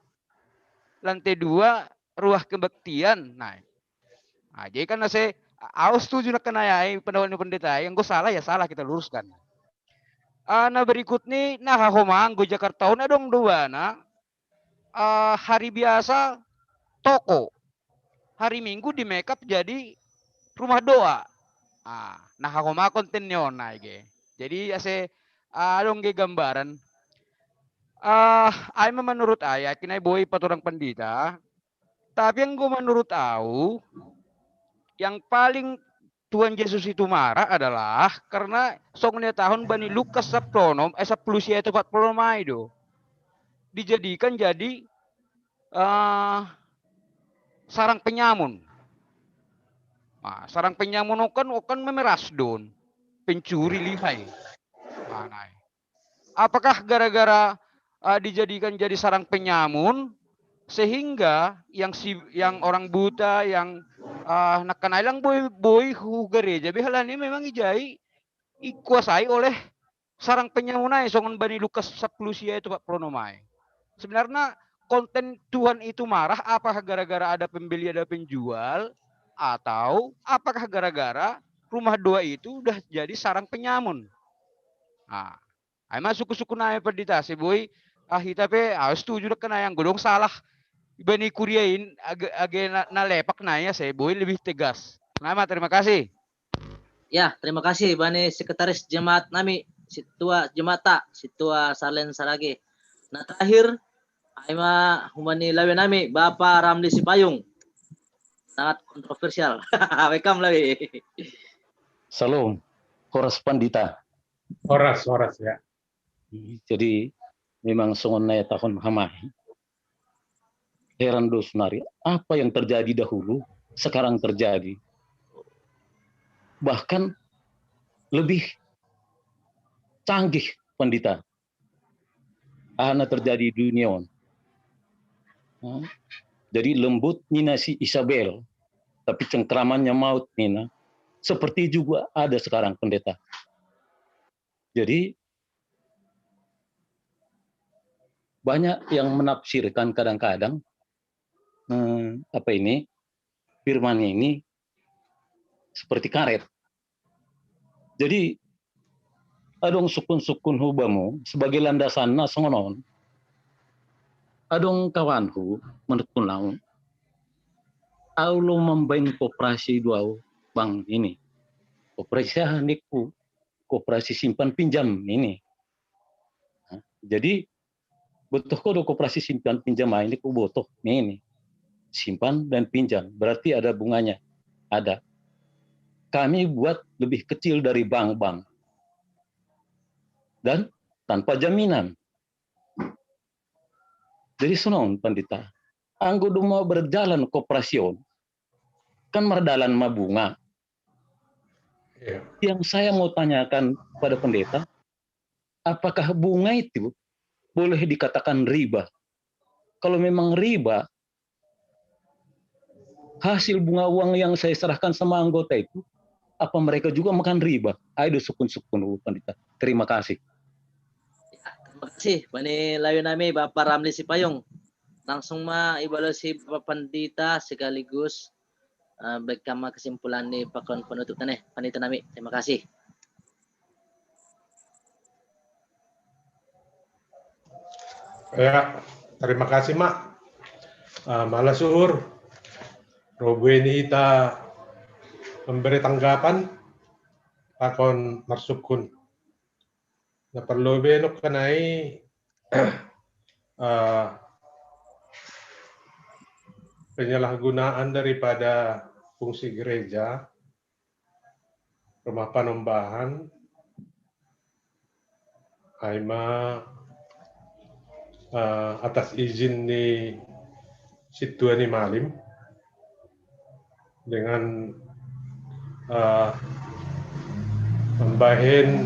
Speaker 12: lantai 2 rumah kebaktian, jadi kan saya setuju nak kenayai pendawan pendeta, yang gue salah ya salah kita luruskan. Berikut nih, homang gue Jakarta dong 2, hari biasa toko, hari Minggu di makeup jadi rumah doa. Homa kontennya jadi adong ge gambaran. Menurut ayat kinai boy paturang pendeta. Tapi yang gue menurut tahu yang paling Tuhan Yesus itu marah adalah karena songnya tahun Bani Lukas 10 sia itu 40 do. Dijadikan jadi sarang penyamun. Sarang penyamun okan memeras don, pencuri lihai. Apakah gara-gara dijadikan jadi sarang penyamun sehingga yang orang buta yang nakanailang boy gereja bihalan ini memang dikuasai oleh sarang penyamun songon Bani Lukas 10 sia itu 40 nomai. Sebenarnya konten Tuhan itu marah apakah gara-gara ada pembeli ada penjual? Atau apakah gara-gara rumah doa itu udah jadi sarang penyamun? Ay suku-suku na pendeta si boy kita pe setuju dak kena yang godong salah ibani kuriain age na lepak nanya saya boy lebih tegas. Nama terima kasih.
Speaker 4: Ya, terima kasih Bani Sekretaris Jemaat Nami, Situa Jemata, Situa Salen Sarage. Nah terakhir, Aima Humani Lawe Nami, Bapak Ramli Sipayung. Sangat kontroversial. Welcome Lawe.
Speaker 13: Salam, Horas Pandita.
Speaker 1: Horas ya.
Speaker 13: Jadi memang songonnya tahun hamahi. Heran dosunari, apa yang terjadi dahulu sekarang terjadi. Bahkan lebih canggih Pandita. Ana terjadi di dunia. Jadi lembut Nina si Isabel, tapi cengkramannya maut Nina. Seperti juga ada sekarang Pendeta. Jadi banyak yang menafsirkan kadang-kadang firman ini seperti karet. Jadi adong sukun-sukun hubamu sebagai landasan songonon. Adong kawanhu menekun laung. Aulo membain koperasi dua bang ini. Koperasi haniku, koperasi simpan pinjam ini. Jadi butuh kodo koperasi simpan pinjam ini ku butuh ini. Simpan dan pinjam, berarti ada bunganya. Ada. Kami buat lebih kecil dari bank-bank. Dan tanpa jaminan. Jadi sonon Pandita, anggo mau berjalan kooperasion, kan merdalan mabunga. Yang saya mau tanyakan pada Pendeta, apakah bunga itu boleh dikatakan riba? Kalau memang riba, hasil bunga uang yang saya serahkan sama anggota itu, apa mereka juga makan riba? Ayo sukun-sukun Pandita. Terima kasih.
Speaker 4: Terima kasih Bani Lawe Nami, Bapak Ramli Sipayung. Langsung evaluasi Bapak Pandita sekaligus bersama kesimpulan di pakon penutup tanah Pandita Nami. Terima kasih.
Speaker 1: Ya, terima kasih Mak. Malah suhur. Robo ini kita memberi tanggapan pakon marsukun. Na perlu benok kanai penyalahgunaan daripada fungsi gereja, rumah panembahan, Aima atas izin di Situani Malim dengan membahin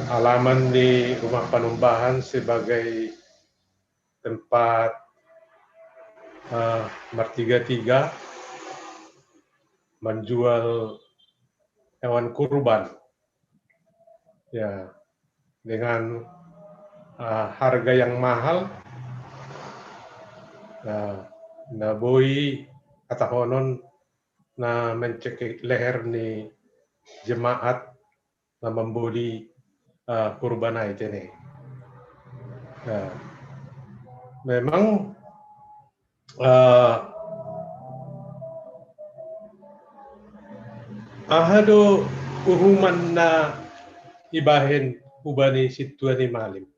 Speaker 1: halaman di rumah panembahan sebagai tempat Martiga-3 menjual hewan kurban ya dengan harga yang mahal. Na boi kata honon na mencekik leher ni jemaat na membeli kurban itu nih. Memang ahado uhuman na ibahin ubani Situani Malim.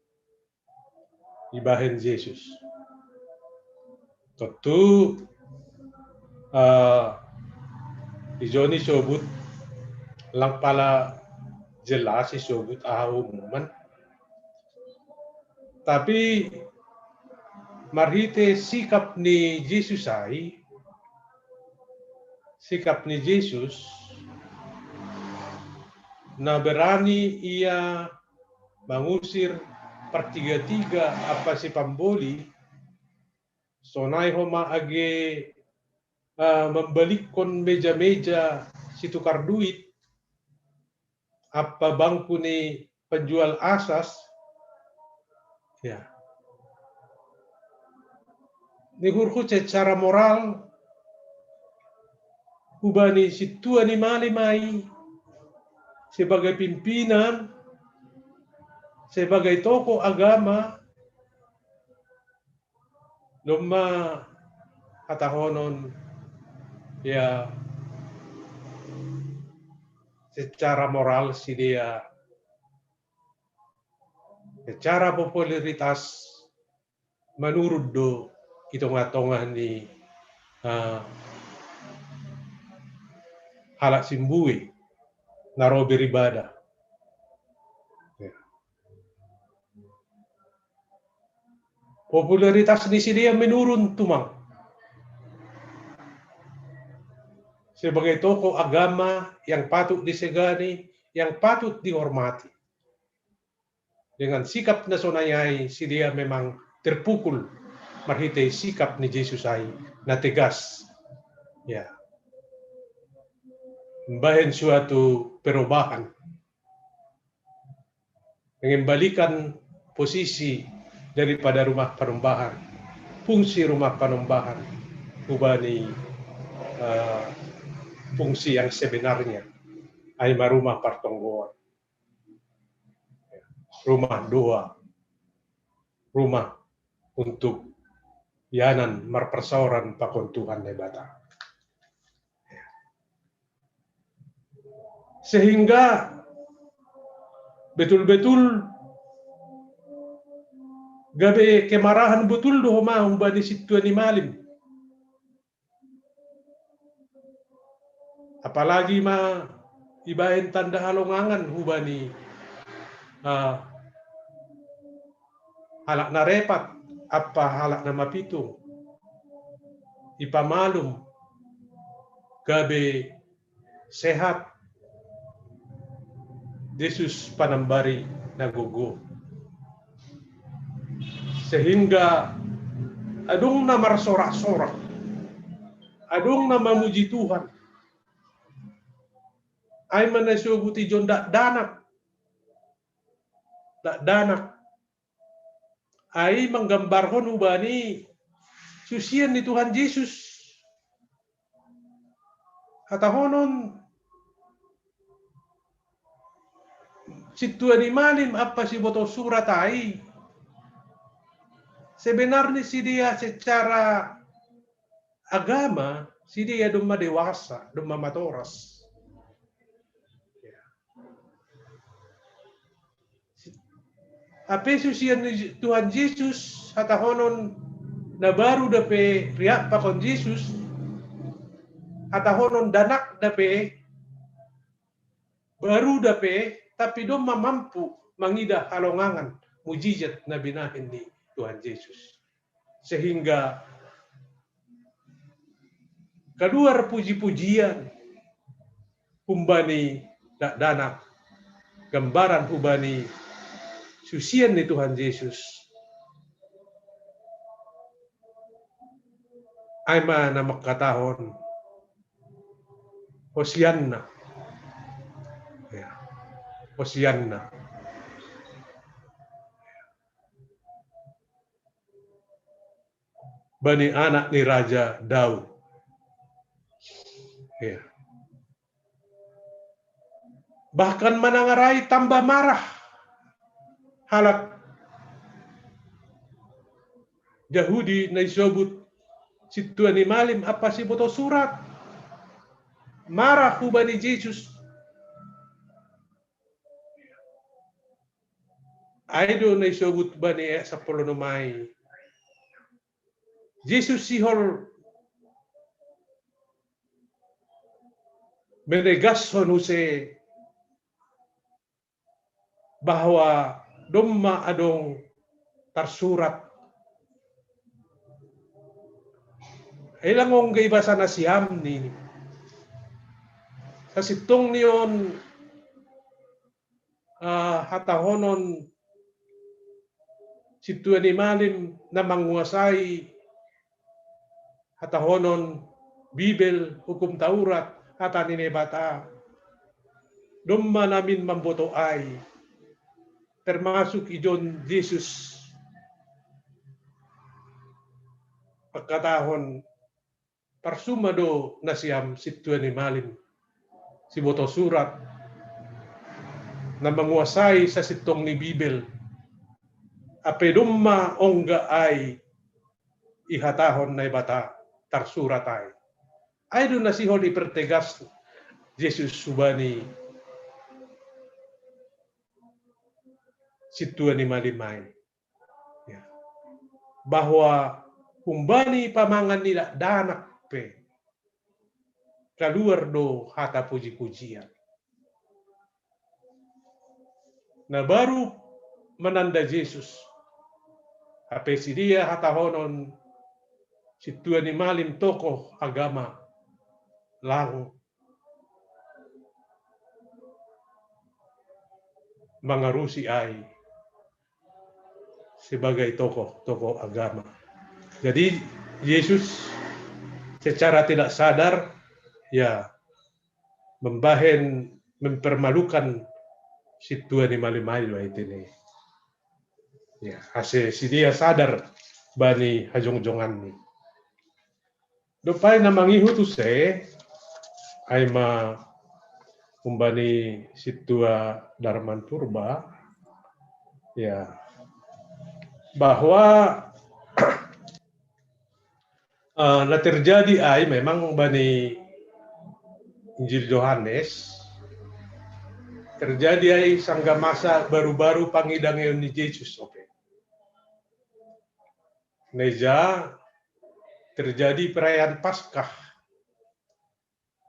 Speaker 1: Ibahin Yesus. Tentu Ijoni sobut lang pala jelas isobut umuman. Tapi marhite sikap ni Yesus na berani ia mengusir pertiga-tiga apa si pamboli sonai homa age membalikkan meja-meja si tukar duit apa bangku ni penjual asas ya ni hurku secara moral ubani Situani Malim sebagai pimpinan sebagai tokoh agama lumma atahonon ya secara moral si dia, secara popularitas menurut do hitung-hitungan ni halak simbui naro beribadah. Ya. Popularitas di sini dia menurun tumang. Sebagai tokoh agama yang patut disegani, yang patut dihormati. Dengan sikap na sonayai, si dia memang terpukul marhite sikap ni Yesus ay na tegas. Ya. Membahin suatu perubahan. Mengembalikan posisi daripada rumah panumbahan, fungsi rumah panumbahan, ubani fungsi yang sebenarnya ay marumah partonggoan, rumah doa, rumah untuk yanan marpersauran pakon Tuhan nebata. Sehingga betul-betul gabe kemarahan betul do mahum bani situan ni malim. Apalagi ibahin tanda halongangan hubani halak na repat apa halak na mapitung ipamalum gabe sehat Yesus panambari nagugo sehingga adung na marsorak-sorak, adung na mamuji Tuhan ay manasuguti jon dak danak ay menggambarkan ubani susian ni Tuhan Yesus hatahonon situan ni malim apa si boto surat ay sebenarnya si dia secara agama si dia dumma dewasa, dumma matoras. Apa susian Tuhan Yesus hatahonon na baru dape riak pakon Yesus hatahonon danak dape baru dape tapi dom mampu mangidah halongangan mujizat na binahin ni Tuhan Yesus sehingga kedua puji-pujian humbani danak gambaran hubani susian ni Tuhan Yesus ay na makatahon Hosianna ya. Hosianna bani anak ni Raja Daud ya. Bahkan menangarai tambah marah halak Yahudi na isobut situan ni malim apa si boto surat marah hubani Yesus aido na isobut bani sa polonomai Yesus sihol menegaskan huse bahwa domma adong tersurat ilangong gaibasan na siyam ni sa sitong niyon hatahonon situan ni malim na manguasai hatahonon Bibel hukum Taurat hata ninebata domma namin mamboto ay termasuk ijon Yesus pagkatahon parsumado na siyam situan ni malim si boto surat na manguasay sa sitong ni Bibel ape dumma ongga ai ihatahon na bata tarsurat ai. Ai do nasihon ipertegas Yesus subani situa ni malimai. Ya. Bahwa humbani pamangan nila danak pe keluar do hata puji-pujian. Nah baru menanda Yesus. Apa si dia hata honon situa ni malim tokoh agama lang mengarusi ai sebagai tokoh agama. Jadi Yesus secara tidak sadar ya mempermalukan situa ni malimai itu nih. Ya, ase si dia sadar bani hajong-jongan ni. Dopai na mangihu tu se ay umbani situa Darman Purba ya bahwa na terjadi ay memang bani Injil Yohanes terjadi ay sangga masa baru-baru pangidangin ni Yesus. Okay. Neja terjadi perayaan Paskah.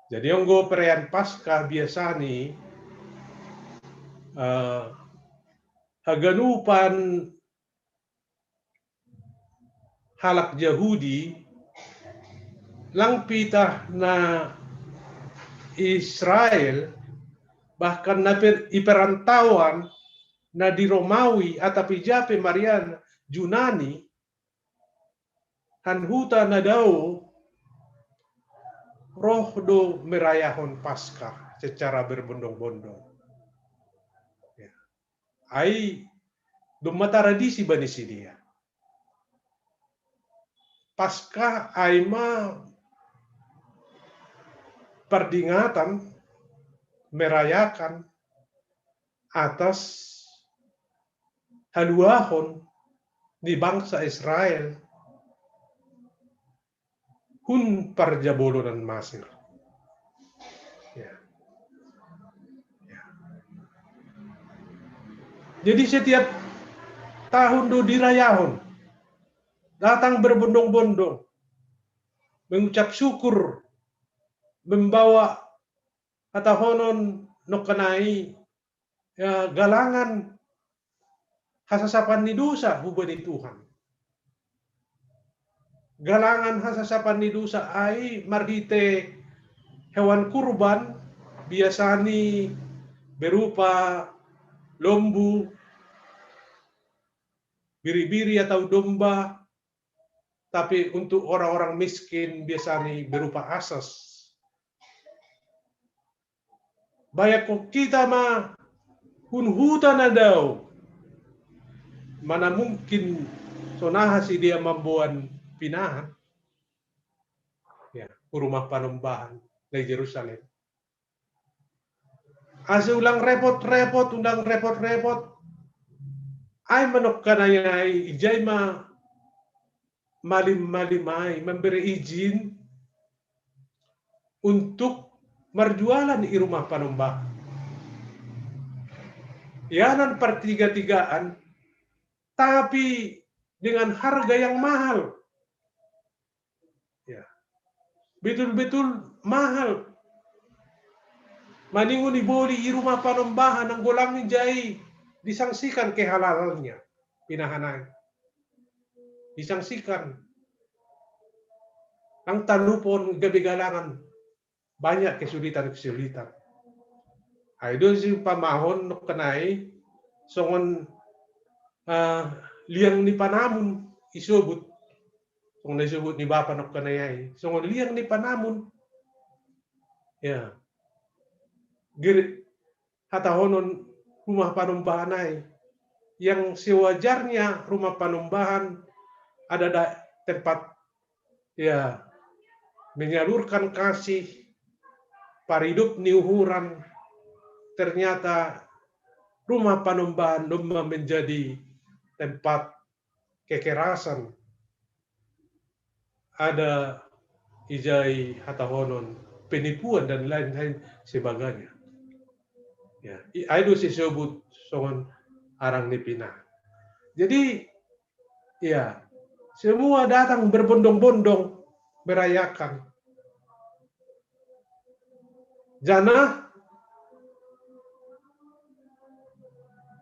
Speaker 1: Jadi onggo perayaan Paskah biasa nih haganupan halak Yahudi lang pitah na Israel bahkan na iperantauan na di Romawi atau pijape Marian Junani hanhuta na daw roh do merayahon Paskah secara berbondong-bondong. Ya. Ai dumata tradisi bani si dia. Paskah aima peringatan merayakan atas haluahon di bangsa Israel hun parjabolonan Masir. Ya. Ya. Jadi setiap tahun do dirayahon datang berbondong-bondong mengucap syukur membawa atahonon nokanai ya, galangan hasasapan ni dosa hubani Tuhan. Galangan hasasapan ni dosa ay marhite hewan kurban biasa ni berupa lombu, biri-biri atau domba, tapi untuk orang-orang miskin biasa ni berupa asas. Bayak ko kita hunhuta na daw. Mana mungkin sonaha si dia membuat pinahan. Ya, rumah panumbahan dari Yerusalem. Asa ulang repot-repot, undang repot-repot. Ay manok kanaya ijay malim-malimay memberi izin untuk merjualan di rumah panumbahan. Yanan pertiga-tigaan, tapi dengan harga yang mahal. Ya. Betul-betul mahal. Maningun iboli di rumah panumbahan ang golangin jay disangsikan kehalalannya. Pinahanay. Disangsikan. Ang talupon gabi-galangan. Banyak kesulitan-kesulitan. Ayo si pamahon no kanay songon liang ni panamun isubut. Songon isubut ni bapa no kanay songon liang ni panamun. Ya. Giri hatahonon rumah panumbahan ay yang sewajarnya rumah panumbahan ada tempat ya menyalurkan kasih paridup niuhuran, ternyata rumah panumbahan domba menjadi tempat kekerasan, ada ijai hatahonon, penipuan dan lain-lain sebagainya. Ya, itu disebut songon arang nipina. Jadi, ya, semua datang berbondong-bondong merayakan. Jana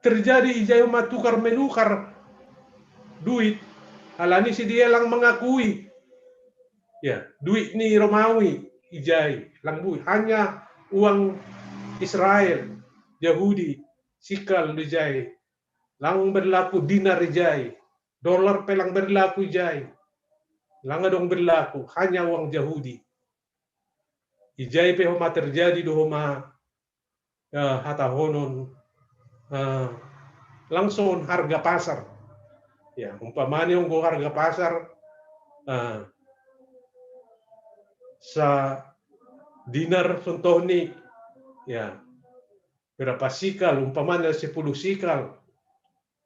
Speaker 1: terjadi ijai umat tukar menukar duit, alani si dia lang mengakui. Ya, duit ni Romawi, ijai, lang bui, hanya uang Israel, Yahudi, sikal ijai, lang berlaku dinar ijai, dolar pelang berlaku ijai, lang dong berlaku, hanya uang Yahudi. Ijai pe homa terjadi do homa hatahonon langsung harga pasar. Ya, umpamanya yung harga pasar sa dinar contoh ni, ya, berapa sikal, umpamanya 10 sikal.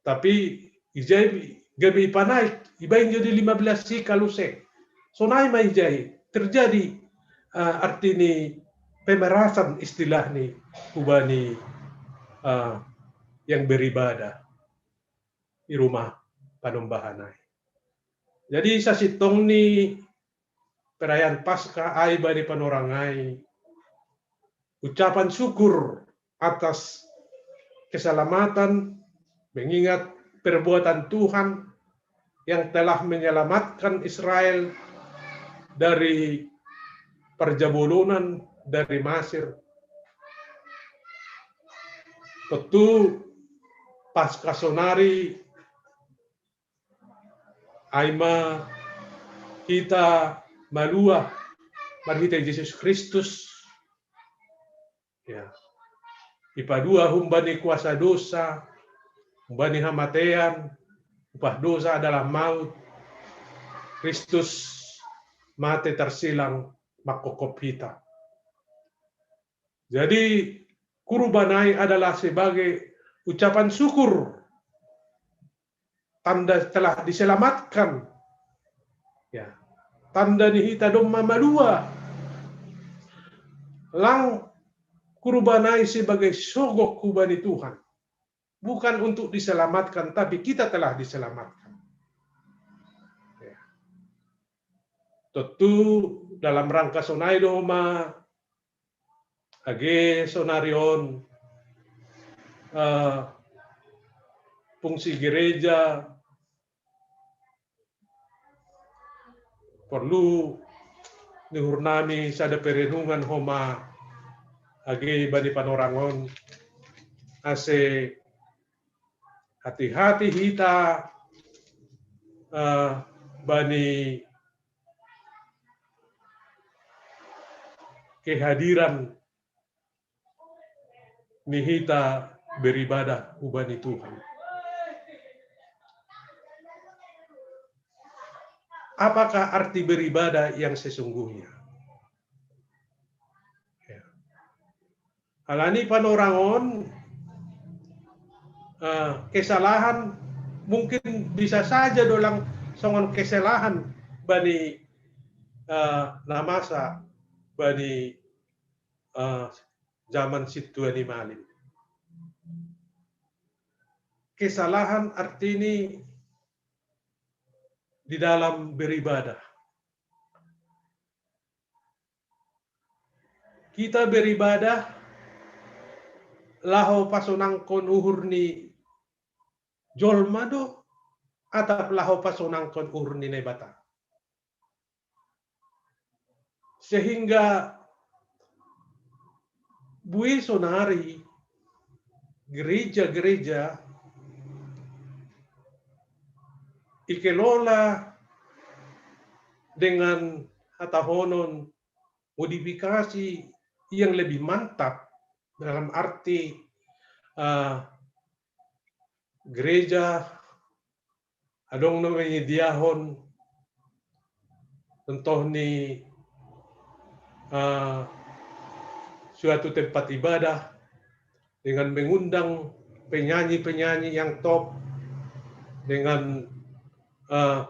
Speaker 1: Tapi ijai gabi panaik, ibain jadi 15 sikal usek. So naik mah ijai, terjadi arti ni pemerasan istilah ni kubani yang beribadah di rumah Panombahanai. Jadi sa sitong ni perayaan Paskah ai bani panorangai ucapan syukur atas keselamatan, mengingat perbuatan Tuhan yang telah menyelamatkan Israel dari perjabulunan dari Mesir. Tentu Paskah sonari aima kita malua marhita Yesus Kristus, ya, ipadua humbani kuasa dosa, humbani hamatean, upah dosa adalah maut. Kristus mati tersilang makokop kita. Jadi kurbanai adalah sebagai ucapan syukur, tanda telah diselamatkan. Ya, tanda nihita domma malua. Lang kurbanai sebagai sogok kubani Tuhan. Bukan untuk diselamatkan, tapi kita telah diselamatkan. Ya. Tentu dalam rangka sonai doma age sonarion fungsi gereja perlu dihurnami sada perenungan homa age bani panorangon ase hati-hati hita bani kehadiran nihita beribadah ubani Tuhan. Apakah arti beribadah yang sesungguhnya? Ya. Alani panorangon kesalahan mungkin bisa saja dolang songon kesalahan bani namasa bani zaman situani malim. Kesalahan artini di dalam beribadah. Kita beribadah laho pasonangkon uhur ni jolmado atap laho pasonangkon uhur ni nebata. Sehingga bui sonari gereja-gereja ikelola dengan hatahonon modifikasi yang lebih mantap dalam arti gereja adong namanya diahon contoh ni suatu tempat ibadah dengan mengundang penyanyi-penyanyi yang top dengan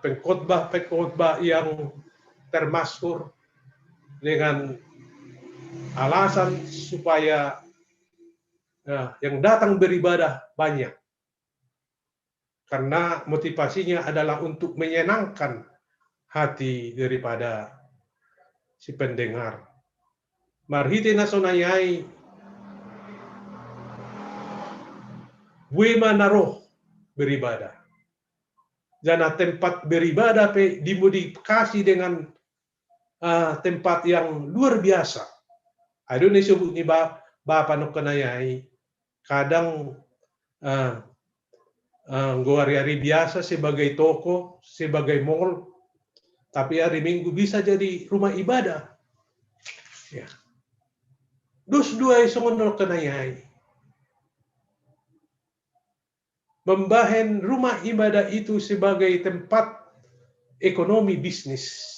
Speaker 1: pengkhotbah yang termasyhur dengan alasan supaya yang datang beribadah banyak. Karena motivasinya adalah untuk menyenangkan hati daripada si pendengar. Marhite na sonayay wema naroh beribadah. Jana tempat beribadah dimodifikasi dengan tempat yang luar biasa. Ada nih sebut ni Bapak no kanayay kadang hari-hari biasa sebagai toko, sebagai mall, tapi hari Minggu bisa jadi rumah ibadah. Ya. Dus dua isongon kanayay. Membahen rumah ibadah itu sebagai tempat ekonomi bisnis.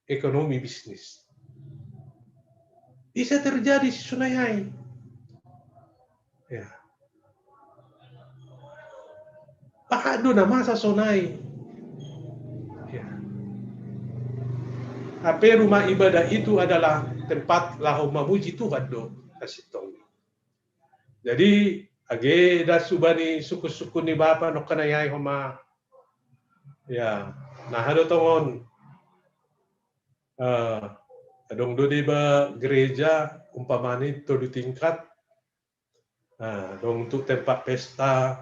Speaker 1: Ekonomi bisnis. Bisa terjadi sunayay. Ya. Pakado na masa sonay. Ya. Tapi rumah ibadah itu adalah tempat lahu memuji Tuhan do kasitong. Jadi age da subani suku-suku ni Bapa no kanayay homa. Ya, nah hado tongon adong do di ba gereja umpamani to di tingkat dong untuk tempat pesta,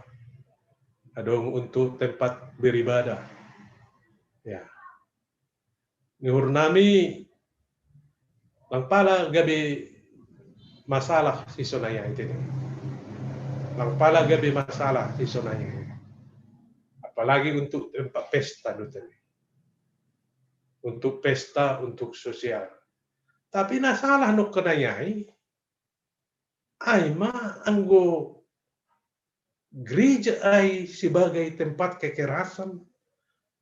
Speaker 1: adong untuk tempat beribadah. Ya. Nuhur nami lang pala gabi masalah si sonaya itu. Lang pala gabi masalah si sonaya. Apalagi untuk tempat pesta dote. Untuk pesta, untuk sosial. Tapi nasalah no kanayay ay anggo gereja ay sebagai tempat kekerasan,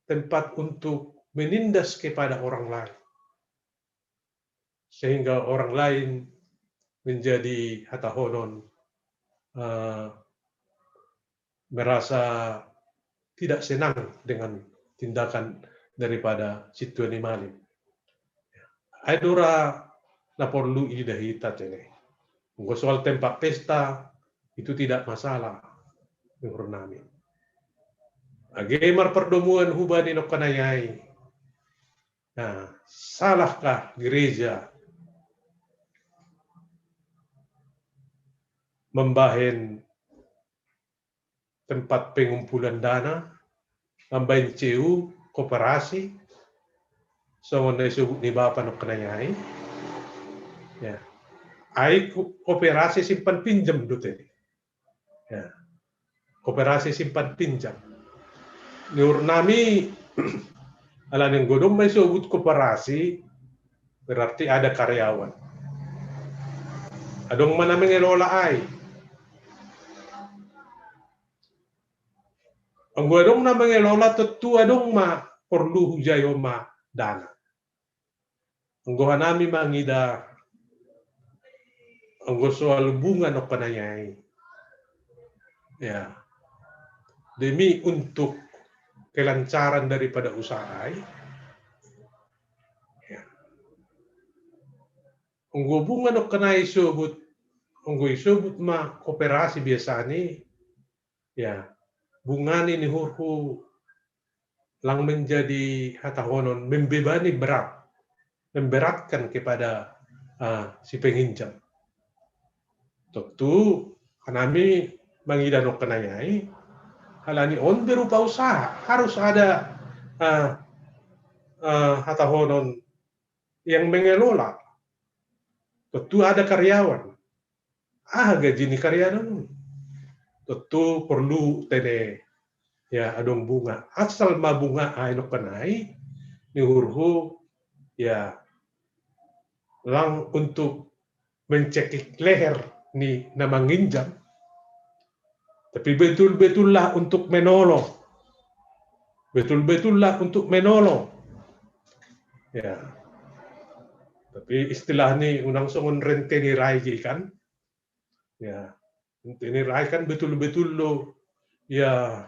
Speaker 1: tempat untuk menindas kepada orang lain. Sehingga orang lain menjadi hatahonon, merasa tidak senang dengan tindakan daripada si Tuan Malim. Adora na perlu idahita ini. Soal tempat pesta itu tidak masalah menurut kami. Agemar perdomuan hubani no kanayay. Nah, salahkah gereja membahen tempat pengumpulan dana, membahen CU, koperasi, so disebut ni Bapak no kanayay. Ya. Ai koperasi simpan pinjam dote. Ya. Koperasi simpan pinjam. Nur nami alam yang godong may sebut koperasi berarti ada karyawan. Adong mana mengelola ai. Ang godong na mengelola tentu adong perlu hujayo dana. Ang nami mangida ang soal bunga no kanayay. Ya. Demi untuk kelancaran daripada usaha. Ya. Ang bunga no kanay subut, ang subut koperasi biasa ni, ya. Bunga ni hurhu lang menjadi hatahonon membebani berat, memberatkan kepada si penginjam. Tentu kami mangidano kanayay halani on berupa usaha harus ada hatahonon yang mengelola. Tentu ada karyawan. Gaji ni karyawan. Tentu perlu tene ya adong bunga. Asal mabunga ay no kanay ni hurhu ya lang untuk mencekik leher ni na manginjam, tapi betul-betullah untuk menolong, betul-betullah untuk menolong, ya. Tapi istilah ni unang songon renteniray kan, ya, renteniray kan betul-betul lo, ya,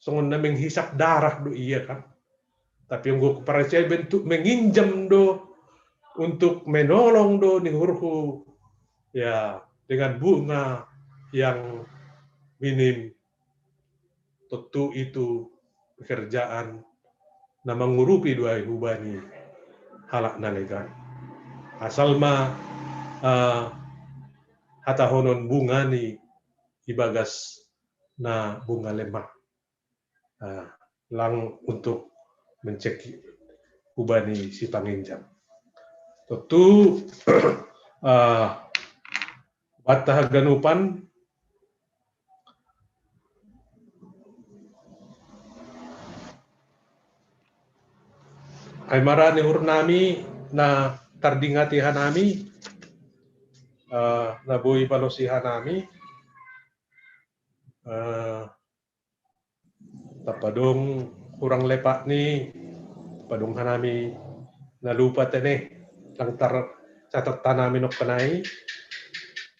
Speaker 1: songon na menghisap darah do iya kan. Tapi yang gue percaya bentuk menginjam do untuk menolong do ni hurhu ya dengan bunga yang minim. Tentu itu pekerjaan na mengurupi dua hubani halak nalegan. Asal ma hata honon bunga ni ibagas na bunga lemah. Lang untuk mencek hubani si panginjam. Tentu batah ganupan ay marani hurnami na tardingati hanami na buhi palosi hanami tapadong kurang lepak ni tapadong hanami na lupa tene lang catat tanami nok panai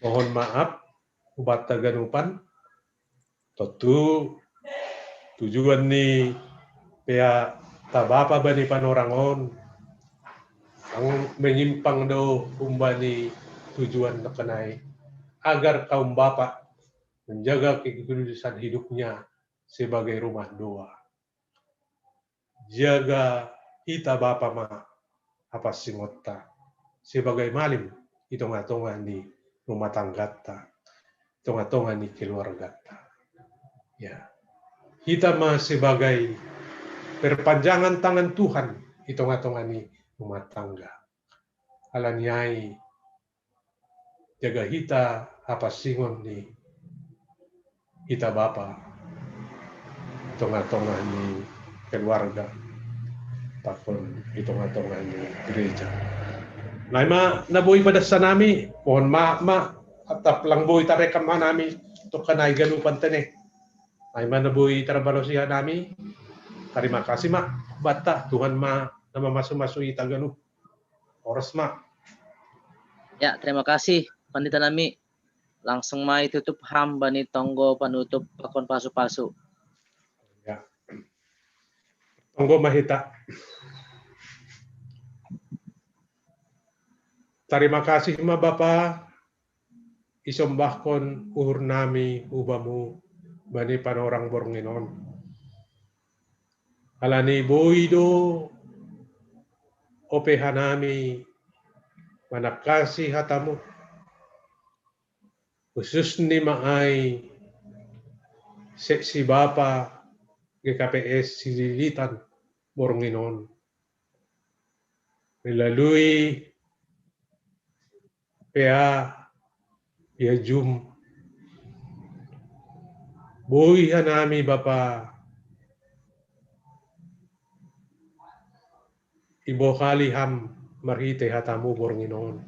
Speaker 1: mohon maaf ubat taganupan tentu tujuan ni pihak tabapa bani panorangon ang menyimpang do umbani tujuan nakanai agar kaum bapak menjaga kekudusan hidupnya sebagai rumah doa. Jaga ita bapa ma apa singota sebagai malim hitung-hitungan di rumah tangga ta, hitung-hitungan di keluarga ta. Ya, kita ma sebagai perpanjangan tangan Tuhan hitung-hitungan di rumah tangga. Alanyai jaga kita apa singon di kita bapa hitung-hitungan di keluarga takon hitung-hitungan di gereja. Naima nabuhi pada sanami pohon ma atap lang buhi tarekam nami to kanay ganupan tene. Naima nabuhi tarabalosihan nami. Terima kasih mak bata Tuhan ma nama masuk-masuk taganu. Oras mak.
Speaker 4: Ya, terima kasih Pandita Nami. Langsung mai tutup hamba ni tonggo panutup pakon pasu-pasu.
Speaker 1: Ya. Tonggo mahita. Terima kasih ma Bapa. Isombahkon uhur nami ubamu bani panorang bornginon. Alani boido opehanami manakasi hatamu khusus ni maay seksi Bapa GKPS Sililitan Bornginon melalui PA Jum buhi hanami Bapa ibo kali ham marhite hatamu Bornginon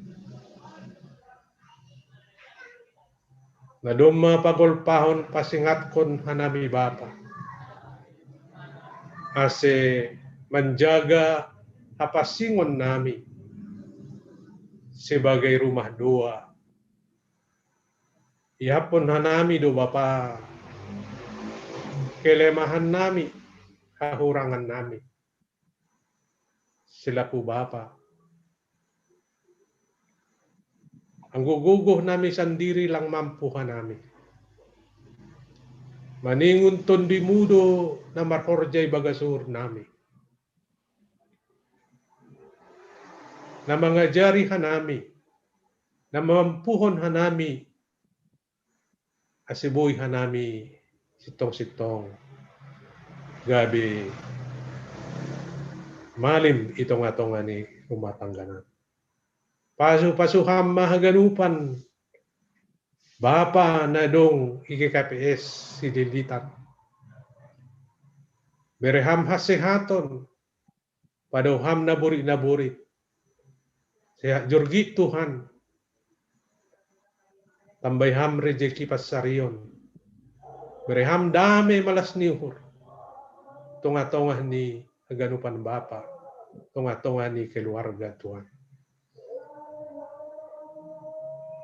Speaker 1: na doma pagolpahon pasingatkon hanami Bapa ase menjaga hapasingon nami sebagai rumah doa. Ihapon hanami do Bapa kelemahan nami, kahurangan nami selaku Bapa. Ang guguguh nami sendiri lang mampuhan nami. Maningun tondi mudo na marhorjay bagasur nami. Na mangajari hanami, na mampuhon hanami, asiboy hanami sitong-sitong gabi malim itong atongan ni rumatangganan. Pasu-pasuham mahaganupan Bapa na dong IGKPS Sililitan. Bereham hasehaton padoham naburi-naburi. Sehat jorgi Tuhan. Tambayham rejeki pasarion. Bereham dame malas niuhur. Tunga-tunga ni aganupan Bapa. Tunga-tunga ni keluarga Tuhan.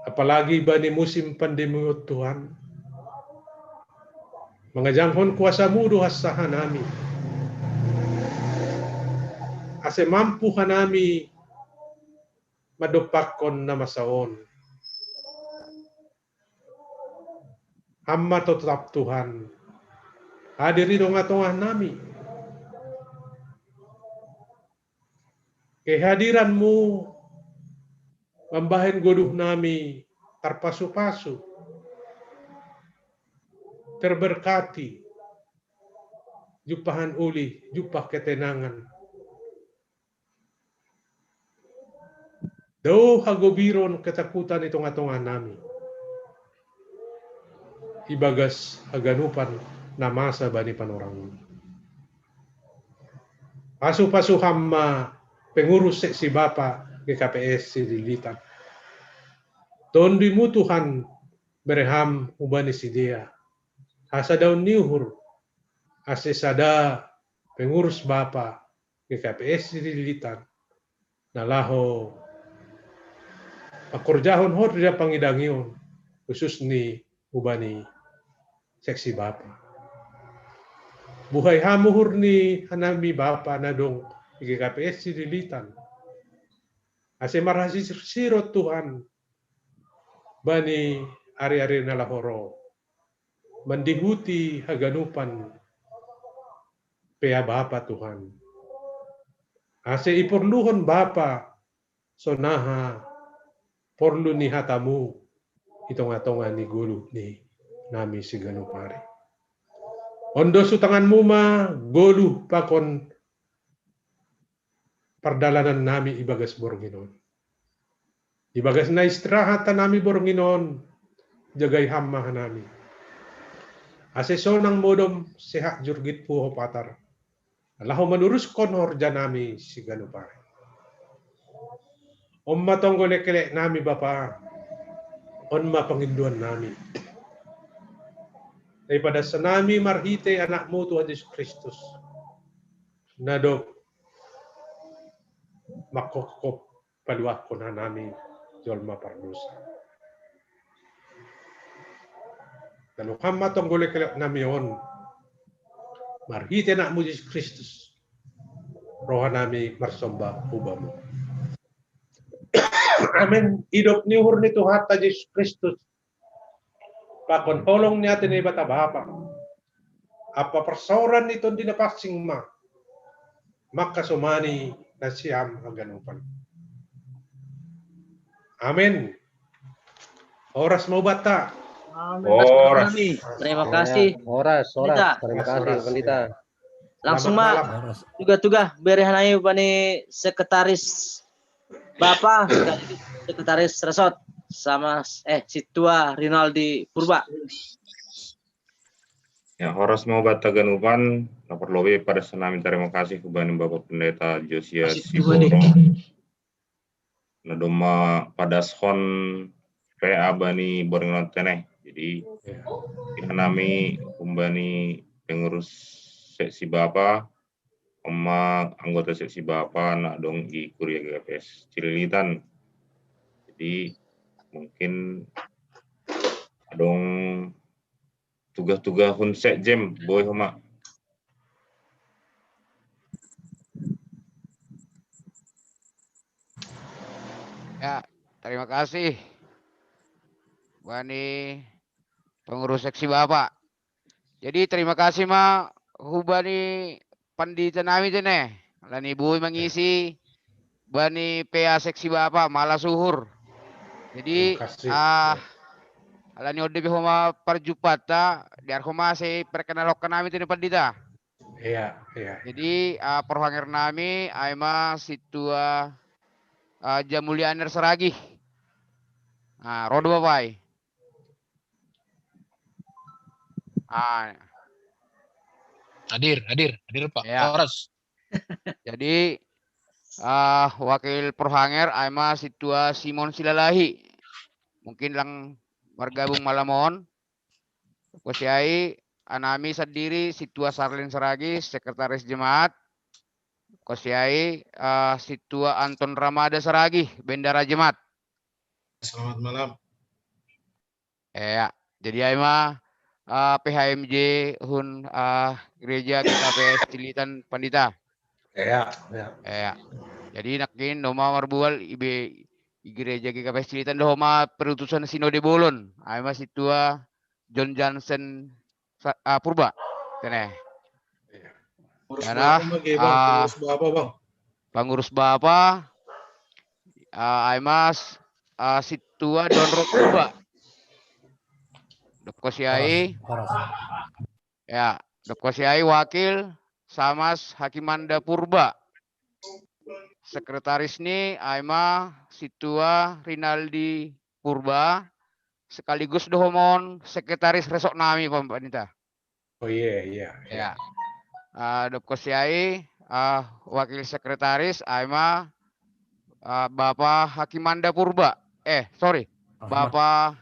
Speaker 1: Apalagi ba ni musim pandemi Tuhan. Mengajanghon kuasamu dohasa hanami. Ase mampu hanami madopakon na masaon. Hamma tetap Tuhan. Hadiri dong atong nami. Kehadiranmu membahen goduh nami terpasu-pasu. Terberkati. Jupahan uli, jupah ketenangan. Daw hagobiron ketakutan itong atongan nami. Ibagas haganupan na masa bani panorang. Pasu-pasu hamma pengurus si Bapa ke KPS si Dilitan. Tondi mo Tuhan bereham ubani si dia. Asa daw niuhur asesada pengurus Bapa ke KPS si Dilitan. Nalaho akorjahon hot dia pangidangion khusus ni ubani seksi Bapa. Buhay hamuhur ni hanami Bapa na dong IGKPS si Dilitan. Ase marasi sirot Tuhan bani ari-ari na lahoro mandihuti haganupan pea Bapa Tuhan. Ase iporluhon Bapa sonaha porlu ni hatamu itong-atongan ni gulu ni nami si ganupari. Ondo sutangan muma golu pakon pardalanan nami ibagas Boronginon. Ibagas na istrahatan nami Boronginon jagay hamma nami. Aseso ng modom sehat jurgit puho patar. Alaho manurus konhor dyan nami si ganupari. Omma tonggolekele nami Bapa. Onma panginduan nami. Daripada sa nami marhite anak mo Tuhan Yesus Kristus. Nadok makokop paluak ko na nami jolma pardusa. Dalukam matonggole kelak nami on. Marhite anak mo Yesus Kristus. Roha nami marsomba ubamu. Amen. Idop ni hur ni Tuhan Yesus Kristus. Pakon holong niya tinay bata Bapa. Apa persoran ito dinapasing ma. Makasumani na siyam haganupan. Amen. Oras mau bata.
Speaker 4: Oras. Terima kasih.
Speaker 8: Oras.
Speaker 4: Pendeta.
Speaker 8: Terima kasih, Pendeta.
Speaker 4: Langsung ma juga berehanai bani sekretaris Bapak, sekretaris resort sama Situa Rinaldi Purba.
Speaker 14: Ya, horas mau bataganupan lapor lobe pada senami terima kasih kepada Bapak Pendeta Josias Siboro. Nadoma pada son PA bani Boronginon teneh. Jadi nami kumbani pengurus seksi Bapak sama anggota seksi Bapak nak dong di Kuria GKPS Cililitan. Jadi mungkin dong tugas-tugas pun set jam boy homa.
Speaker 12: Ya, terima kasih Bani pengurus seksi Bapak. Jadi terima kasih ma hubani pandita nami tene. Lani boy mengisi Bani PA seksi Bapak malah suhur. Jadi alani ode homa parjupata diar homa se perkenalkan nami tene pandita.
Speaker 1: Iya.
Speaker 12: Jadi perhanger nami aima situa Jamulianer Seragi. Rodo bapai.
Speaker 5: Hadir Pak.
Speaker 12: Ya.
Speaker 5: Horas.
Speaker 12: Jadi wakil perhanger aima situa Simon Silalahi. Mungkin lang bergabung malamon. Kosiai anami sendiri situa Sarlin Seragi, sekretaris jemaat. Kosiai situa Anton Ramada Seragi, bendara jemaat.
Speaker 5: Selamat malam.
Speaker 12: Ya, jadi aima PHMJ hun gereja GKPS Cilitan Pandita.
Speaker 1: Ya.
Speaker 12: Ya. Jadi nakin noma marbual ibe gereja GKPS Cilitan doma perutusan Sinode Bolon. Ay mas itua John Johnson Purba. Teneh.
Speaker 1: Urus
Speaker 12: Yana,
Speaker 1: berapa lagi bang? Urus berapa bang?
Speaker 12: pengurus Bapa ay mas situa Donro Purba. Dopkosiai. Ya, Dopkosiai wakil Samas Hakimanda Purba. Sekretaris ni Aima Situa Rinaldi Purba sekaligus dohomon sekretaris resok nami Panita.
Speaker 1: Oh iya.
Speaker 12: Ya. Dopkosiai wakil sekretaris Aima Bapak Hakimanda Purba. Bapak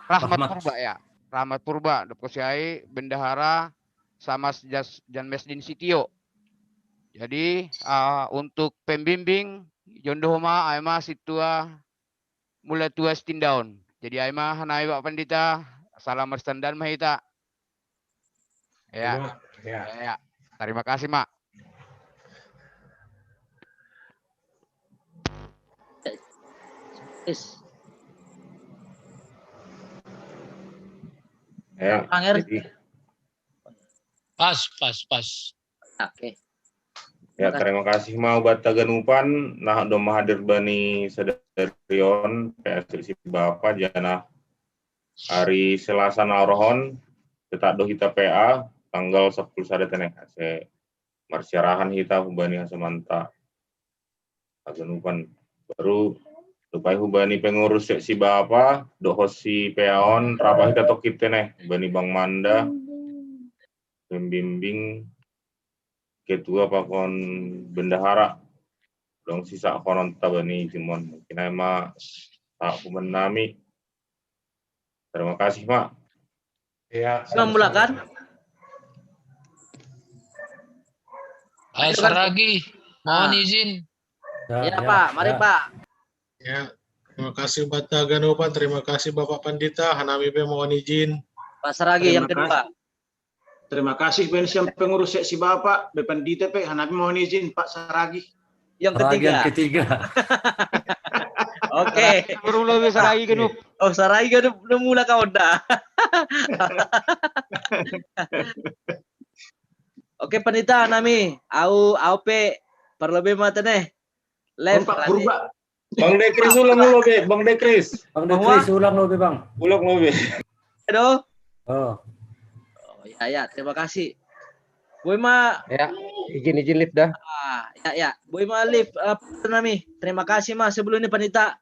Speaker 12: Rahmat Purba ya. Rahmat Purba Dopkosiai bendahara Samas Janmesdin Sitio. Jadi untuk pembimbing Jondohoma Aima Situa mulai tua stindaun. Jadi Aima hanai Pak Pandita salam merstandan mahita. Ya. Terima kasih Mak.
Speaker 14: Ya.
Speaker 5: Pas.
Speaker 4: Oke.
Speaker 14: Ya, terima kasih mau buat taganupan nah dom hadir bani sadarion PSC Bapak jana hari Selasa narohon kita do kita PA tanggal 10 sada teneh ase marsyarahan kita hubani hasamanta taganupan baru lupai hubani pengurus seksi Bapak do hosi PA-on rapah kita tokip teneh bani Bang Manda pembimbing ketua pakon bendahara dong sisa konon tabani timon mungkin ama tak nami. Terima kasih Mak.
Speaker 1: Ya.
Speaker 4: Memulakan.
Speaker 5: Saragi, mohon izin.
Speaker 4: Ya Pak, mari Pak.
Speaker 1: Ya. Terima kasih buat taganupan. Terima kasih Bapak Pandita. Hanami pe mohon izin.
Speaker 4: Pak Saragi yang kedua.
Speaker 5: Terima kasih pensiun pengurus seksi Bapak, Bepan DTP, Hanapi mohon izin Pak Saragi.
Speaker 4: Yang ketiga. Oke.
Speaker 12: Baru lebih Saragi genup.
Speaker 4: Oh Saragi genup mula kau dah. Oke Pandita nami, au pe perlebih mata nih. Live
Speaker 5: Pak Purba.
Speaker 14: Bang Dekris ulang lo be, Bang Dekris.
Speaker 3: Ulang lo be Bang.
Speaker 14: Ulang lo be.
Speaker 4: Aduh.
Speaker 3: Oh.
Speaker 4: Ya, terima kasih. Boy Ma.
Speaker 8: Ya, izin lift dah.
Speaker 4: Ya. Boy Ma lift nami. Terima kasih Mas. Sebelum ini Pandita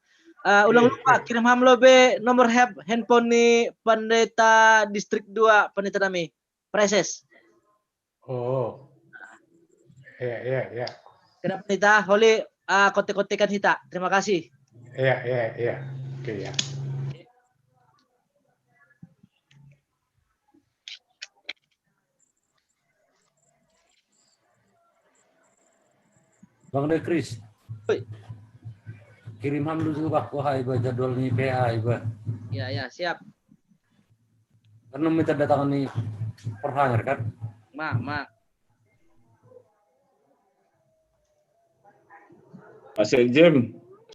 Speaker 4: ulang lupa kirim hamlo be nomor handphone ni Pendeta Distrik 2 Pendeta nami. Preses.
Speaker 1: Oh. Ya.
Speaker 4: Kena Pendeta Holy kotek-kotekan hita. Terima kasih.
Speaker 1: Ya. Oke ya.
Speaker 3: Bang Dekris. Kirim ham dulu Pak wahai jadwal ni PA iba.
Speaker 4: Ya, siap.
Speaker 3: Karena minta datangan ni perhanger kan?
Speaker 4: Mak.
Speaker 14: Masih jam.